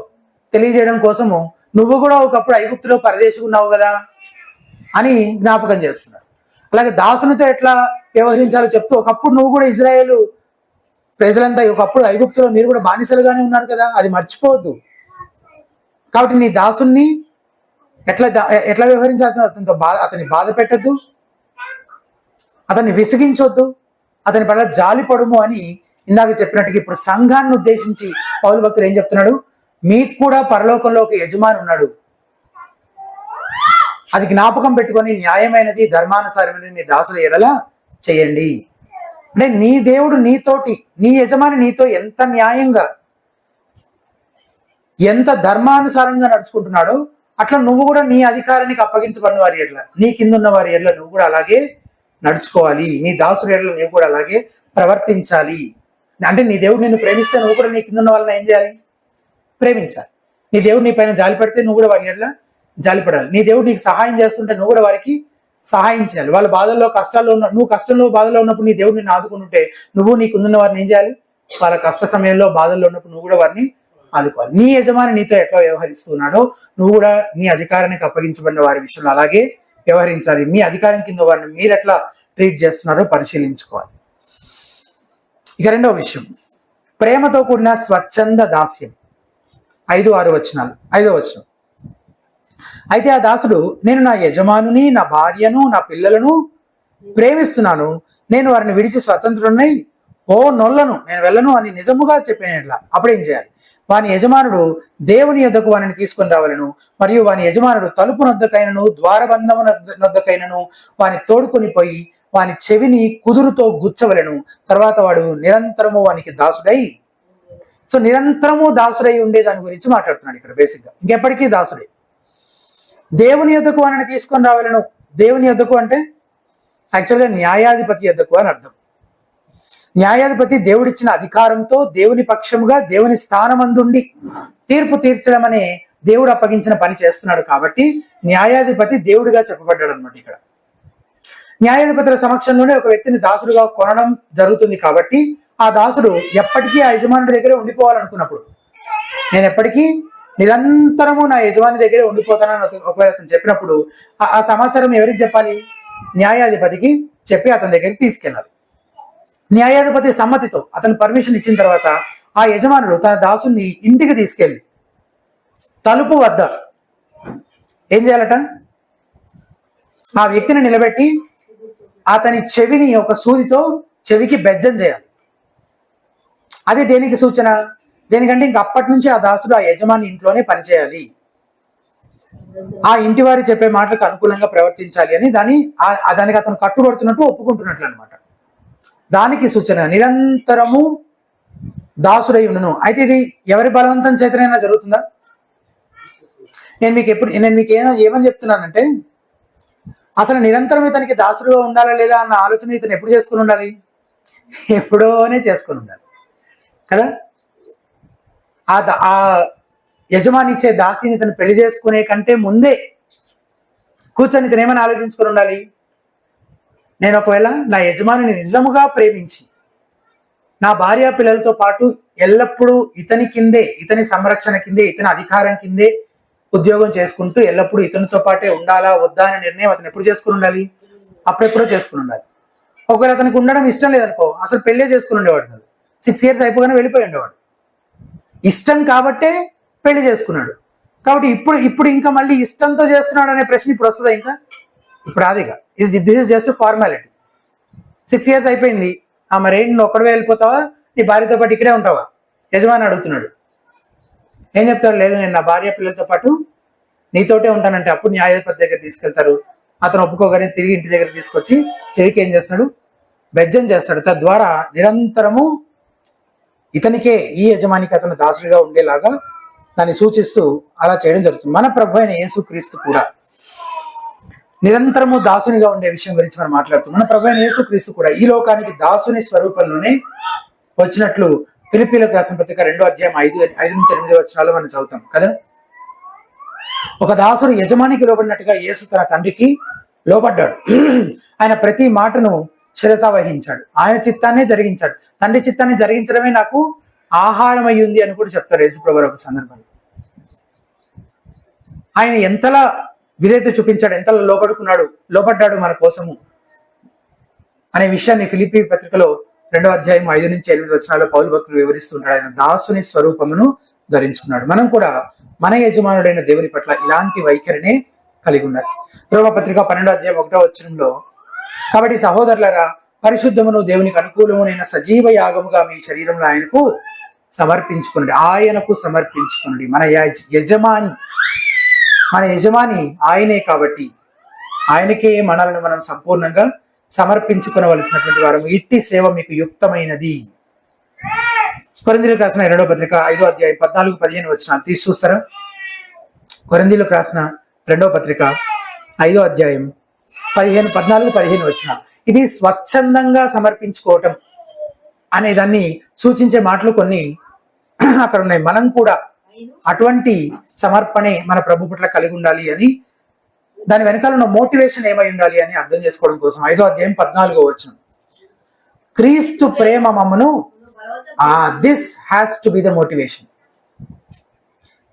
తెలియజేయడం కోసము నువ్వు కూడా ఒకప్పుడు ఐగుప్తులో పరదేశి ఉన్నావు కదా అని జ్ఞాపకం చేస్తున్నాడు. అలాగే దాసునితో ఎట్లా వ్యవహరించాలో చెప్తూ ఒకప్పుడు నువ్వు కూడా ఇజ్రాయేలు ప్రజలంతా ఒకప్పుడు ఐగుప్తులో మీరు కూడా బానిసలుగానే ఉన్నారు కదా, అది మర్చిపోవద్దు. కాబట్టి నీ దాసుని ఎట్లా వ్యవహరించాలి? అతన్ని బాధ పెట్టద్దు, అతన్ని విసిగించొద్దు, అతని పట్ల జాలి పడుము అని ఇందాక చెప్పినట్టుగా ఇప్పుడు సంఘాన్ని ఉద్దేశించి పౌలు భక్తుడు ఏం చెప్తున్నాడు? మీకు కూడా పరలోకంలో ఒక యజమాని ఉన్నాడు, అది జ్ఞాపకం పెట్టుకొని న్యాయమైనది ధర్మానుసారమైనది మీ దాసుల ఎడల చేయండి. అంటే నీ దేవుడు నీతోటి, నీ యజమాని నీతో ఎంత న్యాయంగా, ఎంత ధర్మానుసారంగా నడుచుకుంటున్నాడో అట్లా నువ్వు కూడా నీ అధికారానికి అప్పగించబడిన వారి ఎడల, నీ కింద ఉన్న వారి ఎడల నువ్వు కూడా అలాగే నడుచుకోవాలి. నీ దాసుల ఎడల నువ్వు కూడా అలాగే ప్రవర్తించాలి. అంటే నీ దేవుడు నిన్ను ప్రేమిస్తే నువ్వు కూడా నీ కింద ఉన్న వాళ్ళని ఏం చేయాలి? ప్రేమించాలి. నీ దేవుడు నీ పైన జాలి పడితే నువ్వు కూడా వారి ఎడల జాలిపడాలి. నీ దేవుడు నీకు సహాయం చేస్తుంటే నువ్వు కూడా వారికి సహాయం చేయాలి. వాళ్ళ బాధల్లో కష్టాల్లో నువ్వు కష్టంలో బాధల్లో ఉన్నప్పుడు నీ దేవుడు నిన్ను ఆదుకుంటుంటే నువ్వు నీకున్న వారిని ఏం చేయాలి? వాళ్ళ కష్ట సమయంలో బాధల్లో ఉన్నప్పుడు నువ్వు కూడా వారిని ఆదుకోవాలి. నీ యజమాని నీతో ఎట్లా వ్యవహరిస్తున్నాడో నువ్వు కూడా నీ అధికారానికి అప్పగించబడిన వారి విషయంలో అలాగే వ్యవహరించాలి. మీ అధికారం కింద వారిని మీరు ఎట్లా ట్రీట్ చేస్తున్నారో పరిశీలించుకోవాలి. ఇక రెండవ విషయం, ప్రేమతో కూడిన స్వచ్ఛంద దాస్యం. 5-6 వచనాలు. 5వ వచనం, అయితే ఆ దాసుడు, నేను నా యజమానుని, నా భార్యను, నా పిల్లలను ప్రేమిస్తున్నాను, నేను వారిని విడిచి స్వతంత్రుడినై ఓ నొల్లను, నేను వెళ్ళను అని నిజముగా చెప్పినట్లా అప్పుడేం చేయాలి? వాని యజమానుడు దేవుని యొద్దకు వానిని తీసుకొని రావాలను, మరియు వాని యజమానుడు తలుపు నొద్దకైనను ద్వారబంధము నొద్దకైనను వాని తోడుకొని పోయి వాని చెవిని కుదురుతో గుచ్చవలను. తర్వాత వాడు నిరంతరము వానికి దాసుడై, సో నిరంతరము దాసుడై ఉండే దాని గురించి మాట్లాడుతున్నాడు ఇక్కడ. బేసిక్గా ఇంకెప్పటికీ దాసుడే. దేవుని యొద్దకు వానిని తీసుకొని రావాలను. దేవుని యొద్దకు అంటే యాక్చువల్గా న్యాయాధిపతి యొద్దకు అని అర్థం. న్యాయాధిపతి దేవుడిచ్చిన అధికారంతో దేవుని పక్షముగా దేవుని స్థానమందుండి తీర్పు తీర్చడం అనే దేవుడు అప్పగించిన పని చేస్తున్నాడు. కాబట్టి న్యాయాధిపతి దేవుడిగా చెప్పబడ్డాడు అనమాట. ఇక్కడ న్యాయాధిపతుల సమక్షంలోనే ఒక వ్యక్తిని దాసుడుగా కొనడం జరుగుతుంది. కాబట్టి ఆ దాసుడు ఎప్పటికీ ఆ యజమానుడి దగ్గరే ఉండిపోవాలనుకున్నప్పుడు, నేను ఎప్పటికీ నిరంతరము నా యజమాని దగ్గరే ఉండిపోతానని ఒకవేళ అతను చెప్పినప్పుడు ఆ సమాచారం ఎవరికి చెప్పాలి? న్యాయాధిపతికి చెప్పి అతని దగ్గరికి తీసుకెళ్ళాలి. న్యాయాధిపతి సమ్మతితో అతను పర్మిషన్ ఇచ్చిన తర్వాత ఆ యజమానుడు తన దాసుని ఇంటికి తీసుకెళ్ళి తలుపు వద్ద ఏం చేయాలట? ఆ వ్యక్తిని నిలబెట్టి అతని చెవిని ఒక సూదితో చెవికి బెజ్జం చేయాలి. అది దేనికి సూచన? దేనికంటే ఇంక అప్పటి నుంచి ఆ దాసుడు ఆ యజమాని ఇంట్లోనే పనిచేయాలి, ఆ ఇంటి వారి చెప్పే మాటలకు అనుకూలంగా ప్రవర్తించాలి అని దానికి అతను కట్టుబడుతున్నట్టు ఒప్పుకుంటున్నట్లు అనమాట. దానికి సూచన నిరంతరము దాసుడై ఉండును. అయితే ఇది ఎవరి బలవంతం చేతనైనా జరుగుతుందా? నేను మీకు ఏమని చెప్తున్నానంటే, అసలు నిరంతరం ఇతనికి దాసుడుగా ఉండాలా లేదా అన్న ఆలోచన ఇతను ఎప్పుడు చేసుకుని ఉండాలి? ఎప్పుడోనే చేసుకుని ఉండాలి కదా. ఆ యజమాని ఇచ్చే దాసిని ఇతను పెళ్లి చేసుకునే కంటే ముందే కూర్చొని ఇతను ఏమని ఆలోచించుకుని ఉండాలి? నేను ఒకవేళ నా యజమానిని నిజముగా ప్రేమించి నా భార్య పిల్లలతో పాటు ఎల్లప్పుడూ ఇతని కిందే, ఇతని సంరక్షణ కిందే, ఇతని అధికారం కిందే ఉద్యోగం చేసుకుంటూ ఎల్లప్పుడూ ఇతనితో పాటే ఉండాలా వద్దా అనే నిర్ణయం అతను ఎప్పుడు చేసుకుని ఉండాలి? అప్పుడెప్పుడో చేసుకుని ఉండాలి. ఒకవేళ అతనికి ఉండడం ఇష్టం లేదనుకో, అసలు పెళ్ళే చేసుకుని ఉండేవాడు కాదు. 6 years అయిపోగానే వెళ్ళిపోయి ఉండేవాడు. ఇష్టం కాబట్టే పెళ్లి చేసుకున్నాడు. కాబట్టి ఇప్పుడు ఇంకా మళ్ళీ ఇష్టంతో చేస్తున్నాడు అనే ప్రశ్న ఇప్పుడు వస్తుందా? ఇంకా ఇప్పుడు అదిగా this is just formality. 6 years అయిపోయింది, మరేంటి నువ్వు ఒక్కడే వెళ్ళిపోతావా, నీ భార్యతో పాటు ఇక్కడే ఉంటావా? యజమాని అడుగుతున్నాడు. ఏం చెప్తారు? లేదు, నేను నా భార్య పిల్లలతో పాటు నీతోటే ఉంటానంటే అప్పుడు న్యాయాధిపతి దగ్గర తీసుకెళ్తారు. అతను ఒప్పుకోగానే తిరిగి ఇంటి దగ్గర తీసుకొచ్చి చెవికి ఏం చేస్తున్నాడు? బెజ్జం చేస్తాడు. తద్వారా నిరంతరము ఇతనికే, ఈ యజమానికి అతను దాసుడిగా ఉండేలాగా దాన్ని సూచిస్తూ అలా చేయడం జరుగుతుంది. మన ప్రభు అయిన యేసుక్రీస్తు కూడా నిరంతరము దాసునిగా ఉండే విషయం గురించి మనం మాట్లాడుతాం. మన ప్రభు అయిన యేసుక్రీస్తు కూడా ఈ లోకానికి దాసుని స్వరూపంలోనే వచ్చినట్లు ఫిలిప్పీలకు రాసిన పత్రిక 2వ అధ్యాయం 5-8 వచనాలు మనం చదువుతాం కదా. ఒక దాసుడు యజమానికి లోబడినట్టుగా యేసు తన తండ్రికి లోబడ్డాడు. ఆయన ప్రతి మాటను శిరస వహించాడు, ఆయన చిత్తాన్నే జరిగించాడు. తండ్రి చిత్తాన్ని జరిగించడమే నాకు ఆహారం అయ్యింది అని కూడా చెప్తారు యేసుప్రభువు ఒక సందర్భంలో. ఆయన ఎంతలా విధేయత చూపించాడు, ఎంతలా లోబడ్డాడు మన కోసము అనే విషయాన్ని ఫిలిప్పీ పత్రికలో 2వ అధ్యాయం 5-8 వచనాల్లో పౌలు భక్తులు వివరిస్తుంటాడు. ఆయన దాసుని స్వరూపమును ధరించుకున్నాడు. మనం కూడా మన యజమానుడైన దేవుని పట్ల ఇలాంటి వైఖరినే కలిగి ఉండాలి. రోమపత్రిక 12వ అధ్యాయం 1వ వచనంలో, కాబట్టి సహోదరులారా, పరిశుద్ధమును దేవునికి అనుకూలమునైన సజీవ యాగముగా మీ శరీరంలో ఆయనకు సమర్పించుకునండి. మన యజమాని ఆయనే కాబట్టి ఆయనకే మనల్ని మనం సంపూర్ణంగా సమర్పించుకునవలసినటువంటి వారు. ఇట్టి సేవ మీకు యుక్తమైనది. కొరింథీయులకు రాసిన 2వ పత్రిక 5వ అధ్యాయం 14-15 వచనాలు తీసి చూస్తారా? కొరింథీయులకు రాసిన 2వ పత్రిక 5వ అధ్యాయం 14-15 వచనాలు. ఇది స్వచ్ఛందంగా సమర్పించుకోవటం అనే దాన్ని సూచించే మాటలు కొన్ని అక్కడ ఉన్నాయి. మనం కూడా అటువంటి సమర్పణే మన ప్రభు పట్ల కలిగి ఉండాలి అని, దాని వెనకాల ఉన్న మోటివేషన్ ఏమై ఉండాలి అని అర్థం చేసుకోవడం కోసం 5వ అధ్యాయం 14వ వచనం, క్రీస్తు ప్రేమ మమ్మను, this has to be the motivation.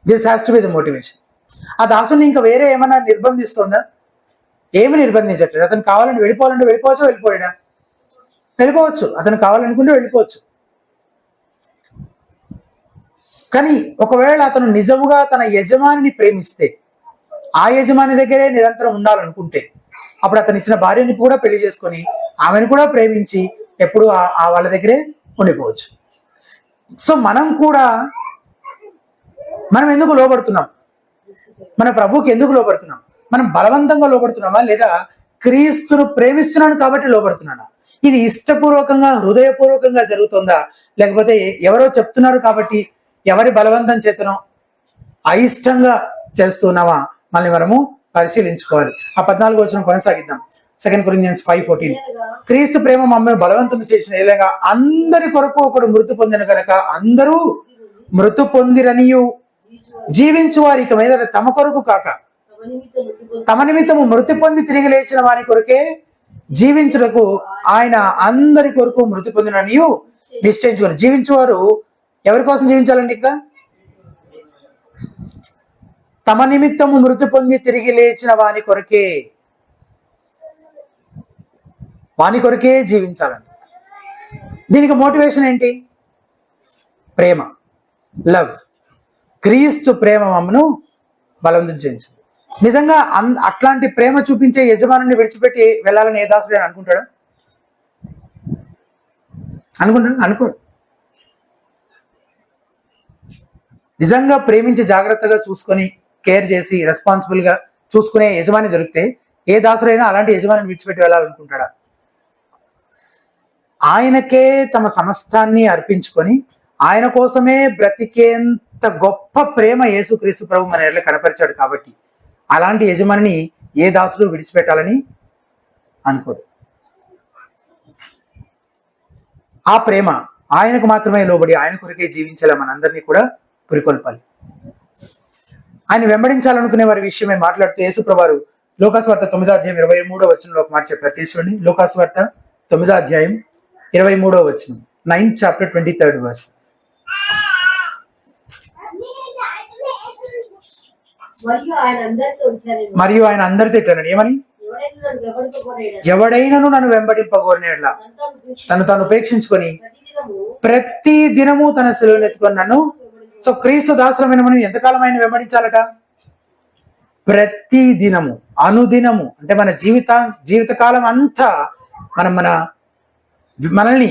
This has to be the motivation. ఆ దాసుని ఇంకా వేరే ఏమన్నా నిర్బంధిస్తుందా? ఏమి నిర్బంధించట్లేదు. అతను కావాలంటే వెళ్ళిపోవాలంటే వెళ్ళిపోవచ్చా, వెళ్ళిపోయాడా? వెళ్ళిపోవచ్చు. అతను కావాలనుకుంటే వెళ్ళిపోవచ్చు. కానీ ఒకవేళ అతను నిజముగా తన యజమానిని ప్రేమిస్తే, ఆ యజమాని దగ్గరే నిరంతరం ఉండాలనుకుంటే, అప్పుడు అతను ఇచ్చిన భార్యని కూడా పెళ్లి చేసుకొని ఆమెను కూడా ప్రేమించి ఎప్పుడు ఆ వాళ్ళ దగ్గరే ఉండిపోవచ్చు. సో మనం ఎందుకు లోబడుతున్నాం? మన ప్రభువుకి ఎందుకు లోబడుతున్నాం? మనం బలవంతంగా లోబడుతున్నామా, లేదా క్రీస్తును ప్రేమిస్తున్నాను కాబట్టి లోబడుతున్నానా? ఇది ఇష్టపూర్వకంగా హృదయపూర్వకంగా జరుగుతుందా, లేకపోతే ఎవరో చెప్తున్నారు కాబట్టి ఎవరి బలవంతం చేతనో అయిష్టంగా చేస్తున్నామా? మనము పరిశీలించుకోవాలి. ఆ 14వ వచనం కొనసాగిద్దాం. 2 Corinthians 5:14. క్రీస్తు ప్రేమ మమ్మల్ని బలవంతం చేసిన ఎలాగా అందరి కొరకు ఒకడు మృతి పొందిన కనుక అందరూ మృతి పొందిరనియు జీవించు వారి ఇక మీద తమ కొరకు కాక తమ నిమిత్తము మృతి పొంది తిరిగి లేచిన వారి కొరకే జీవించుటకు ఆయన అందరి కొరకు మృతి పొందిననియు నిశ్చయించుకుని. జీవించేవారు ఎవరి కోసం జీవించాలండి? ఇంకా తమ నిమిత్తము మృతి పొంది తిరిగి లేచిన వాని కొరకే జీవించాలండి. దీనికి మోటివేషన్ ఏంటి? ప్రేమ, లవ్. క్రీస్తు ప్రేమ మమ్మను బలవంతం చేయించింది. నిజంగా అట్లాంటి ప్రేమ చూపించే యజమానుని విడిచిపెట్టి వెళ్ళాలని ఏ దాసుడు అనుకుంటాడా? అనుకోడు. నిజంగా ప్రేమించి జాగ్రత్తగా చూసుకొని కేర్ చేసి రెస్పాన్సిబుల్గా చూసుకునే యజమాని దొరికితే ఏ దాసుడైనా అలాంటి యజమానిని విడిచిపెట్టి వెళ్ళాలనుకుంటాడా? ఆయనకే తమ సమస్తాన్ని అర్పించుకొని ఆయన కోసమే బ్రతికేంత గొప్ప ప్రేమ యేసుక్రీస్తు ప్రభు మన ఎడల కనపరిచాడు కాబట్టి అలాంటి యజమానిని ఏ దాసుడు విడిచిపెట్టాలని అనుకోడు. ఆ ప్రేమ ఆయనకు మాత్రమే లోబడి ఆయన కొరకే జీవించేలా మనందరినీ కూడా పురికొల్పాలి. ఆయన వెంబడించాలనుకునే వారి విషయమే మాట్లాడుతూ యేసుప్రభువారు లోకాసువార్త 9వ అధ్యాయం 23వ వచనంలో ఒక మాట చెప్పారు. తీసుకోండి. లోకాసువార్త 9వ అధ్యాయం 23వ వచనం, 9th chapter 23rd verse. మరియు ఆయన అందరితో ఇట్లన్నాడు, ఏమని? ఎవడైనను నన్ను వెంబడింపగోరినట్లా తను ఉపేక్షించుకొని ప్రతి దినము తన సిలువను ఎత్తుకొని నన్ను. సో క్రీస్తు దాసులమైన మనం ఎంతకాలం ఆయన వెంబడించాలట? ప్రతి దినము, అనుదినము. అంటే మన జీవితకాలం అంతా మనల్ని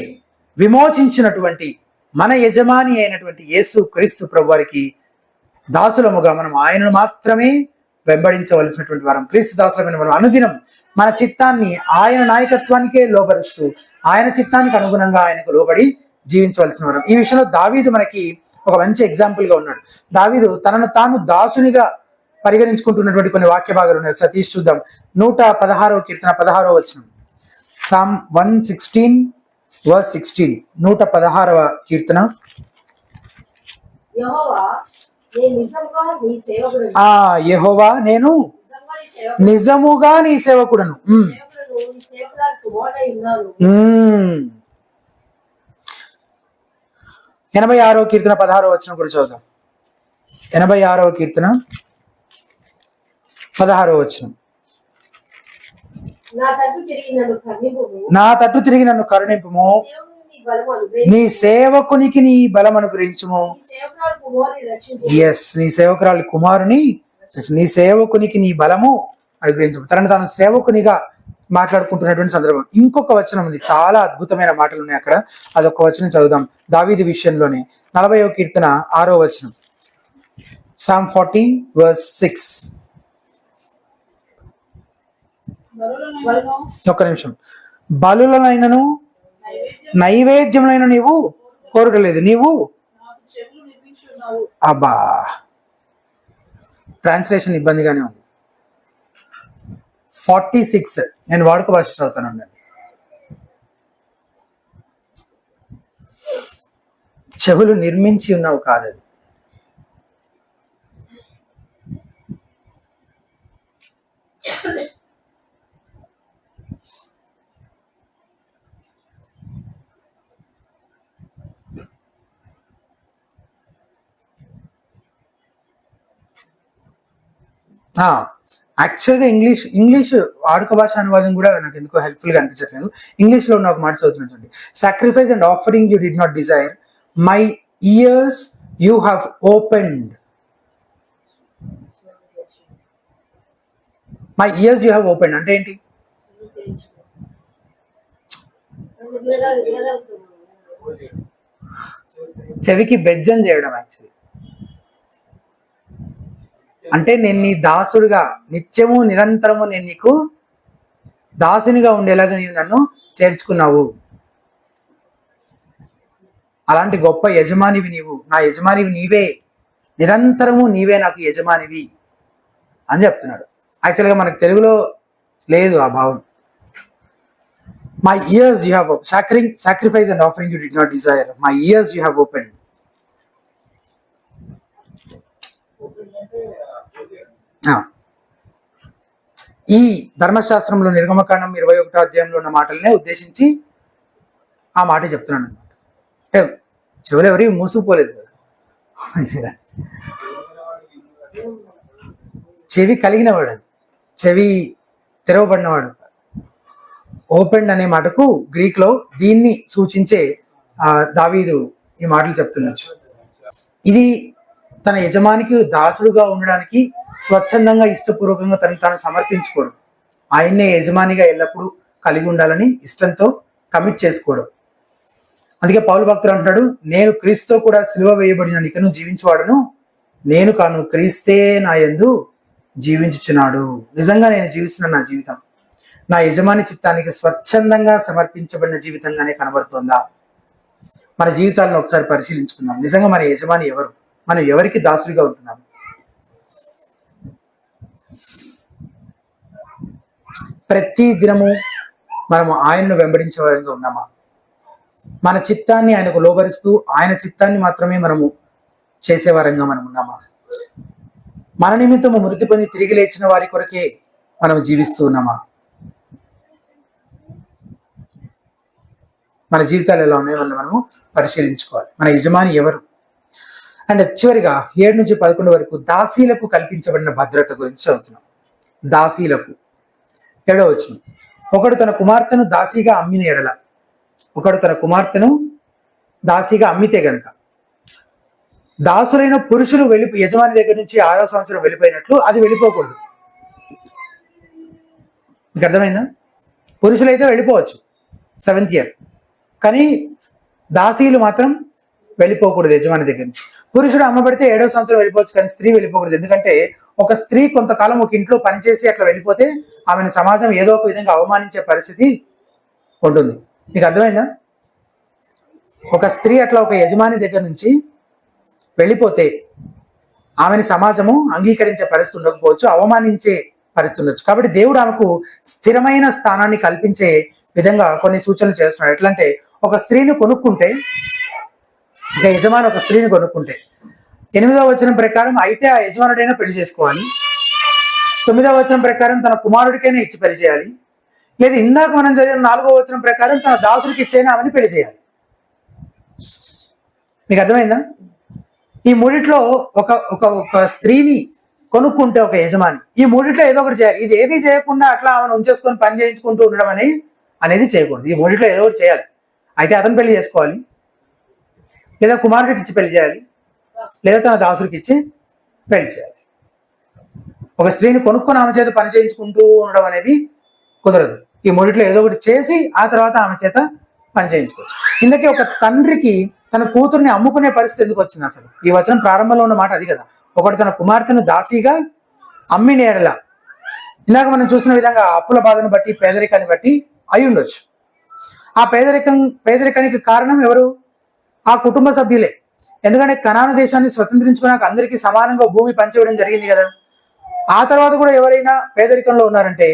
విమోచించినటువంటి మన యజమాని అయినటువంటి యేసు క్రీస్తు ప్రభు వారికి దాసులముగా మనం ఆయనను మాత్రమే వెంబడించవలసినటువంటి వారం. క్రీస్తు దాసులమైన మనం అనుదినం మన చిత్తాన్ని ఆయన నాయకత్వానికే లోబరుస్తూ ఆయన చిత్తానికి అనుగుణంగా ఆయనకు లోబడి జీవించవలసిన వారం. ఈ విషయంలో దావీదు మనకి ఒక మంచి ఎగ్జాంపుల్ గా ఉన్నాడు. దావీదు తనను తాను దాసునిగా పరిగణించుకుంటున్నటువంటి కొన్ని వాక్య భాగాలు ఉన్నాయి. ఒకసారి తీసి చూద్దాం. 116వ కీర్తన 16వ వచనం, Psalm 116 verse 16. 116వ కీర్తన. యెహోవా నేను నిజముగా నీ సేవకుడను. 86వ కీర్తన 16వ వచనం కూడా చదువుదాం. 86వ కీర్తన 16వ వచనం, నా తట్టు తిరిగి నన్ను కరుణింపుము, నీ సేవకునికి నీ బలం అనుగ్రహించుము. ఎస్, నీ సేవకురాలి కుమారుని, నీ సేవకునికి నీ బలము అనుగ్రహించుము. తనను తాను సేవకునిగా మాట్లాడుకుంటున్నటువంటి సందర్భం. ఇంకొక వచనం ఉంది, చాలా అద్భుతమైన మాటలు ఉన్నాయి అక్కడ. అదొక వచనం చదువుదాం. దావీదు విషయంలోనే 40వ కీర్తన 6వ వచనం, Psalm 40 verse 6. ఒక్క నిమిషం. బలులనైనను నైవేద్యములైన నీవు కోరగలేదు, నీవు. అబ్బా, ట్రాన్స్లేషన్ ఇబ్బందిగానే ఉంది. 46 నేను వాడుక భాష చదువుతానండి. చెవులు నిర్మించి ఉన్నావు కాదది. యాక్చువల్గా ఇంగ్లీష్ వాడుక భాష అనువాదం కూడా నాకు ఎందుకో హెల్ప్ఫుల్గా అనిపించట్లేదు. ఇంగ్లీష్లో ఉన్న ఒక మాట చదువుతున్నాను చూడండి. Sacrifice and offering you did not Dzire, my years you have opened. My years you have opened అంటే ఏంటి? చెవికి బెజ్జం చేయడం. యాక్చువల్లీ అంటే నేను నీ దాసుడుగా నిత్యము నిరంతరము నేను నీకు దాసునిగా ఉండేలాగా నీవు నన్ను చేర్చుకున్నావు. అలాంటి గొప్ప యజమానివి నీవు, నా యజమానివి నీవే, నిరంతరము నీవే నాకు యజమానివి అని చెప్తున్నాడు. యాక్చువల్గా మనకు తెలుగులో లేదు ఆ భావం. My years you have sacrifice and offering you did not Dzire, my years you have open. ఈ ధర్మశాస్త్రంలో నిర్గమకాండం 21వ అధ్యాయంలో ఉన్న మాటలనే ఉద్దేశించి ఆ మాట చెప్తున్నాను అనమాట. అంటే చెవులు ఎవరి మూసుకుపోలేదు కదా, చెవి కలిగినవాడు, అది చెవి తెరవబడినవాడు. ఓపెన్ అనే మాటకు గ్రీక్ లో దీన్ని సూచించే దావీదు ఈ మాటలు చెప్తుండొచ్చు. ఇది తన యజమానికి దాసుడుగా ఉండడానికి స్వచ్ఛందంగా ఇష్టపూర్వకంగా తను సమర్పించుకోవడం, ఆయన్నే యజమానిగా ఎల్లప్పుడూ కలిగి ఉండాలని ఇష్టంతో కమిట్ చేసుకోవడం. అందుకే పౌలు భక్తుడు అంటున్నాడు, నేను క్రీస్తుతో కూడా సిలువ వేయబడిన ఇకను జీవించేవాడును నేను కాను, క్రీస్తే నా యందు జీవించుచున్నాడు. నిజంగా నేను జీవిస్తున్న నా జీవితం నా యజమాని చిత్తానికి స్వచ్ఛందంగా సమర్పించబడిన జీవితంగానే కనబడుతోందా? మన జీవితాలను ఒకసారి పరిశీలించుకుందాం. నిజంగా మన యజమాని ఎవరు? మనం ఎవరికి దాసుడిగా ఉంటున్నాము? ప్రతి దినము మనము ఆయన్ను వెంబడించే వారంగా ఉన్నామా? మన చిత్తాన్ని ఆయనకు లోబరుస్తూ ఆయన చిత్తాన్ని మాత్రమే మనము చేసేవారంగా మనం ఉన్నామా? మన నిమిత్తము మృతి పొంది తిరిగి లేచిన వారి కొరకే మనం జీవిస్తూ ఉన్నామా? మన జీవితాలు ఎలా ఉన్నాయో మనము పరిశీలించుకోవాలి. మన యజమాని ఎవరు? అండ్ చివరిగా 7 నుంచి 11 వరకు దాసీలకు కల్పించబడిన భద్రత గురించి చదువుతున్నాం. దాసీలకు 7వ వచనం, ఒకడు తన కుమార్తెను దాసీగా అమ్మిన ఎడల, ఒకడు తన కుమార్తెను దాసీగా అమ్మితే గనక దాసులైన పురుషులు యజమాని దగ్గర నుంచి 6వ సంవత్సరం వెళ్ళిపోయినట్లు అది వెళ్ళిపోకూడదు. మీకు అర్థమైందా? పురుషులైతే వెళ్ళిపోవచ్చు 7th ఇయర్, కానీ దాసీలు మాత్రం వెళ్ళిపోకూడదు యజమాని దగ్గర నుంచి. పురుషుడు అమ్మబడితే 7వ సంవత్సరం వెళ్ళిపోవచ్చు, కానీ స్త్రీ వెళ్ళిపోకూడదు. ఎందుకంటే ఒక స్త్రీ కొంతకాలం ఒక ఇంట్లో పనిచేసి అట్లా వెళ్ళిపోతే ఆమెను సమాజం ఏదో ఒక విధంగా అవమానించే పరిస్థితి ఉంటుంది. మీకు అర్థమైందా? ఒక స్త్రీ అట్లా ఒక యజమాని దగ్గర నుంచి వెళ్ళిపోతే ఆమెను సమాజము అంగీకరించే పరిస్థితి ఉండకపోవచ్చు, అవమానించే పరిస్థితి ఉండొచ్చు. కాబట్టి దేవుడు ఆమెకు స్థిరమైన స్థానాన్ని కల్పించే విధంగా కొన్ని సూచనలు చేస్తున్నాడు. ఎట్లా అంటే, ఒక స్త్రీని కొనుక్కుంటే, ఒక యజమాని ఒక స్త్రీని కొనుక్కుంటే 8వ వచనం ప్రకారం అయితే ఆ యజమానుడైనా పెళ్లి చేసుకోవాలి, 9వ వచనం ప్రకారం తన కుమారుడికైనా ఇచ్చి పెళ్లి చేయాలి, లేదా ఇందాక మనం జరిగిన 4వ వచనం ప్రకారం తన దాసుడికి ఇచ్చైనా ఆమెను పెళ్లి చేయాలి. మీకు అర్థమైందా? ఈ మూడిట్లో ఒక స్త్రీని కొనుక్కుంటే ఒక యజమాని ఈ మూడిట్లో ఏదో ఒకటి చేయాలి. ఇది ఏది చేయకుండా అట్లా ఆమెను ఉంచేసుకొని పని చేయించుకుంటూ ఉండడం అనేది చేయకూడదు. ఈ మూడిట్లో ఏదో ఒకటి చేయాలి. అయితే అతను పెళ్లి చేసుకోవాలి, లేదా కుమారుడికి ఇచ్చి పెళ్లి చేయాలి, లేదా తన దాసుడికి ఇచ్చి పెళ్లి చేయాలి. ఒక స్త్రీని కొనుక్కొని ఆమె చేత పని చేయించుకుంటూ ఉండడం అనేది కుదరదు. ఈ మూడిట్లో ఏదో ఒకటి చేసి ఆ తర్వాత ఆమె చేత పని చేయించుకోవచ్చు. ఇందుకే ఒక తండ్రికి తన కూతుర్ని అమ్ముకునే పరిస్థితి ఎందుకు వచ్చింది? అసలు ఈ వచనం ప్రారంభంలో ఉన్న మాట అది కదా. ఒకటి తన కుమార్తెను దాసీగా అమ్మిన ఎడల, ఇందాక మనం చూసిన విధంగా అప్పుల బాధను బట్టి, పేదరికాన్ని బట్టి అయి ఉండొచ్చు. ఆ పేదరికానికి కారణం ఎవరు? ఆ కుటుంబ సభ్యులే. ఎందుకంటే కనాను దేశాన్ని స్వతంత్రించుకున్నాక అందరికీ సమానంగా భూమి పంచివ్వడం జరిగింది కదా. ఆ తర్వాత కూడా ఎవరైనా పేదరికంలో ఉన్నారంటే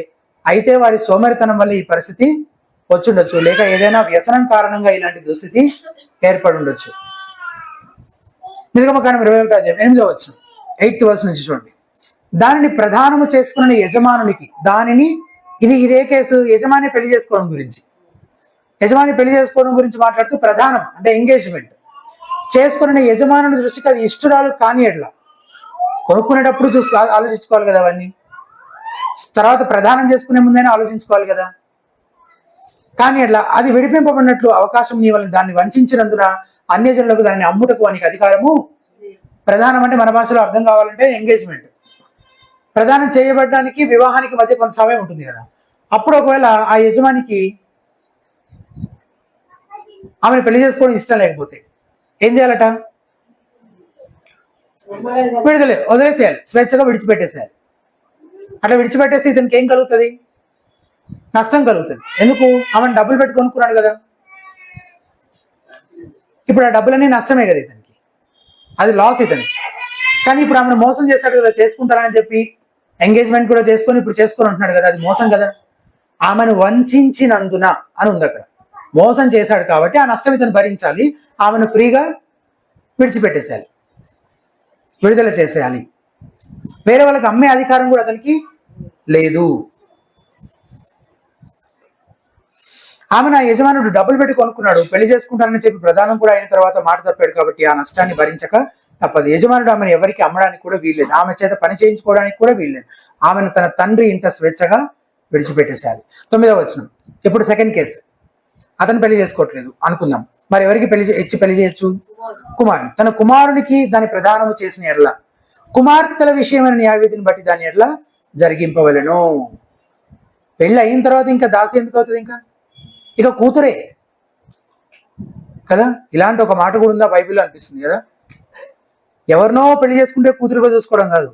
అయితే వారి సోమరితనం వల్ల ఈ పరిస్థితి వచ్చుండొచ్చు, లేక ఏదైనా వ్యసనం కారణంగా ఇలాంటి దుస్థితి ఏర్పడి ఉండొచ్చు. నిర్గమకాండం 21వ అధ్యాయం 8వ వచనం 8th verse నుంచి చూడండి. దానిని ప్రధానము చేసుకున్న యజమానునికి, ఇదే కేసు యజమాని పెళ్లి చేసుకోవడం గురించి. యజమాని పెళ్లి చేసుకోవడం గురించి మాట్లాడుతూ ప్రధానం అంటే ఎంగేజ్మెంట్ చేసుకున్న యజమానుని దృష్టికి అది ఇష్టరాలు కాని ఎట్లా, కొనుక్కునేటప్పుడు ఆలోచించుకోవాలి కదా అవన్నీ. తర్వాత ప్రదానం చేసుకునే ముందైనా ఆలోచించుకోవాలి కదా. కానీ అట్లా అది విడిపింపబడినట్లు అవకాశం నీ వల్ల దాన్ని వంచినందున అన్యజనులకు దాన్ని అమ్ముటకు వానికి అధికారము. ప్రధానం అంటే మన భాషలో అర్థం కావాలంటే ఎంగేజ్మెంట్. ప్రదానం చేయబడడానికి వివాహానికి మధ్య కొంత సమయం ఉంటుంది కదా. అప్పుడు ఒకవేళ ఆ యజమానికి ఆమెను పెళ్లి చేసుకోవడం ఇష్టం లేకపోతే ఏం చేయాలట? వదిలేసేయాలి, స్వేచ్ఛగా విడిచిపెట్టేసేయాలి. అట్లా విడిచిపెట్టేస్తే ఇతనికి ఏం కలుగుతుంది? నష్టం కలుగుతుంది. ఎందుకు? ఆమెను డబ్బులు పెట్టి కొనుక్కున్నాడు కదా. ఇప్పుడు ఆ డబ్బులన్నీ నష్టమే కదా ఇతనికి, అది లాస్ ఇతనికి. కానీ ఇప్పుడు ఆమెను మోసం చేశాడు కదా, చేసుకుంటారని చెప్పి ఎంగేజ్మెంట్ కూడా చేసుకొని ఇప్పుడు చేసుకొని ఉంటున్నాడు కదా, అది మోసం కదా. ఆమెను వంచినందున అని ఉంది అక్కడ. మోసం చేశాడు కాబట్టి ఆ నష్టం ఇతను భరించాలి. ఆమెను ఫ్రీగా విడిచిపెట్టేసేయాలి, విడుదల చేసేయాలి. వేరే వాళ్ళకి అమ్మే అధికారం కూడా అతనికి లేదు. ఆమె నా యజమానుడు డబ్బులు పెట్టి కొనుక్కున్నాడు, పెళ్లి చేసుకుంటానని చెప్పి ప్రధానం కూడా అయిన తర్వాత మాట తప్పాడు కాబట్టి ఆ నష్టాన్ని భరించక తప్పదు. యజమానుడు ఆమెను ఎవరికి అమ్మడానికి కూడా వీల్లేదు, ఆమె చేత పని చేయించుకోవడానికి కూడా వీల్లేదు. ఆమెను తన తండ్రి ఇంట స్వేచ్ఛగా విడిచిపెట్టేసేయాలి. 9వ వచనం. ఇప్పుడు సెకండ్ కేసు, అతను పెళ్లి చేసుకోవట్లేదు అనుకుందాం. మరి ఎవరికి పెళ్లి చేయొచ్చు? కుమారుని. తన కుమారునికి దాని ప్రదానము చేసిన ఎడల కుమార్తెల విషయమైన న్యాయవిధిని బట్టి దాని ఎడల జరిగింపవలెను. పెళ్లి అయిన తర్వాత ఇంకా దాసి ఎందుకు అవుతుంది? ఇక కూతురే కదా. ఇలాంటి ఒక మాట కూడా ఉందా బైబిల్లో అనిపిస్తుంది కదా. ఎవరినో పెళ్లి చేసుకుంటే కూతురుగా చూసుకోవడం కాదు,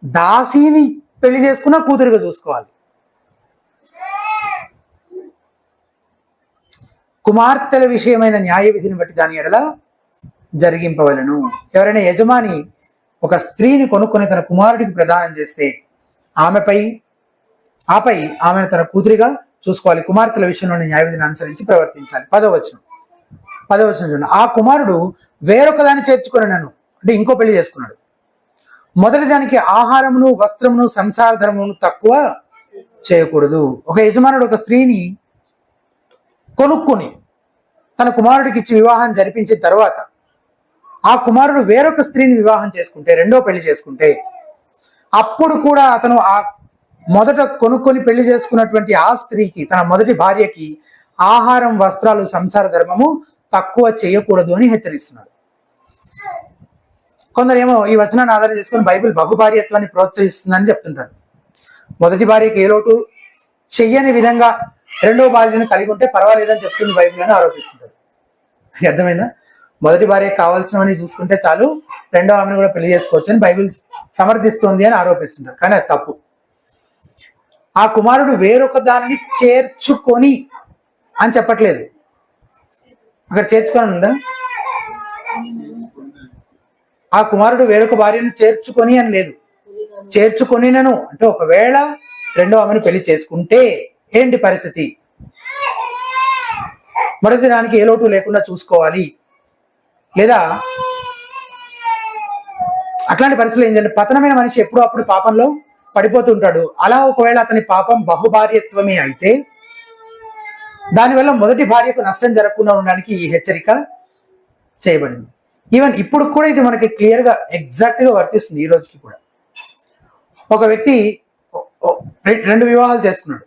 దాసిని పెళ్లి చేసుకున్నా కూతురుగా చూసుకోవాలి. కుమార్తెల విషయమైన న్యాయ విధిని బట్టి దాని ఎడల జరిగింపవలను. ఎవరైనా యజమాని ఒక స్త్రీని కొనుక్కొని తన కుమారుడికి ప్రదానం చేస్తే ఆపై ఆమెను తన కూతురిగా చూసుకోవాలి. కుమార్తెల విషయంలోని న్యాయ విధిని అనుసరించి ప్రవర్తించాలి. 10వ వచనం చూడండి. ఆ కుమారుడు వేరొక దాన్ని చేర్చుకున్నాను అంటే ఇంకో పెళ్లి చేసుకున్నాడు. మొదటి దానికి ఆహారమును వస్త్రమును సంసార ధర్మమును తక్కువ చేయకూడదు. ఒక యజమానుడు ఒక స్త్రీని కొనుక్కొని తన కుమారుడికి ఇచ్చి వివాహం జరిపించిన తర్వాత ఆ కుమారుడు వేరొక స్త్రీని వివాహం చేసుకుంటే, రెండో పెళ్లి చేసుకుంటే, అప్పుడు కూడా అతను ఆ మొదట కొనుక్కొని పెళ్లి చేసుకున్నటువంటి ఆ స్త్రీకి, తన మొదటి భార్యకి ఆహారం వస్త్రాలు సంసార ధర్మము తక్కువ చేయకూడదు అని హెచ్చరిస్తున్నాడు. కొందరేమో ఈ వచనాన్ని ఆధారం చేసుకుని బైబిల్ బహుభార్యత్వాన్ని ప్రోత్సహిస్తుందని చెప్తుంటారు. మొదటి భార్యకి ఏ లోటు చెయ్యని విధంగా రెండో భార్యను కలిగి ఉంటే పర్వాలేదని చెప్తుంది బైబిల్ అని ఆరోపిస్తుంటారు. అర్థమైందా? మొదటి భార్యకు కావాల్సినవన్నీ చూసుకుంటే చాలు, రెండో ఆమెను కూడా పెళ్లి చేసుకోవచ్చు అని బైబిల్ సమర్థిస్తుంది అని ఆరోపిస్తుంటారు. కానీ అది తప్పు. ఆ కుమారుడు వేరొక దానిని చేర్చుకొని అని చెప్పట్లేదు. అక్కడ చేర్చుకొని ఉందా? ఆ కుమారుడు వేరొక భార్యను చేర్చుకొని అని లేదు. చేర్చుకొనినను అంటే ఒకవేళ రెండో ఆమెను పెళ్లి చేసుకుంటే ఏంటి పరిస్థితి? మొదటి దానికి ఏ లోటు లేకుండా చూసుకోవాలి. లేదా అట్లాంటి పరిస్థితులు ఏం చేయాలి? పతనమైన మనిషి ఎప్పుడూ అప్పుడు పాపంలో పడిపోతూ ఉంటాడు. అలా ఒకవేళ అతని పాపం బహుభార్యత్వమే అయితే దానివల్ల మొదటి భార్యకు నష్టం జరగకుండా ఉండడానికి ఈ హెచ్చరిక చేయబడింది. ఈవెన్ ఇప్పుడు కూడా ఇది మనకి క్లియర్గా ఎగ్జాక్ట్గా వర్తిస్తుంది. ఈ రోజుకి కూడా ఒక వ్యక్తి 2 వివాహాలు చేసుకున్నాడు,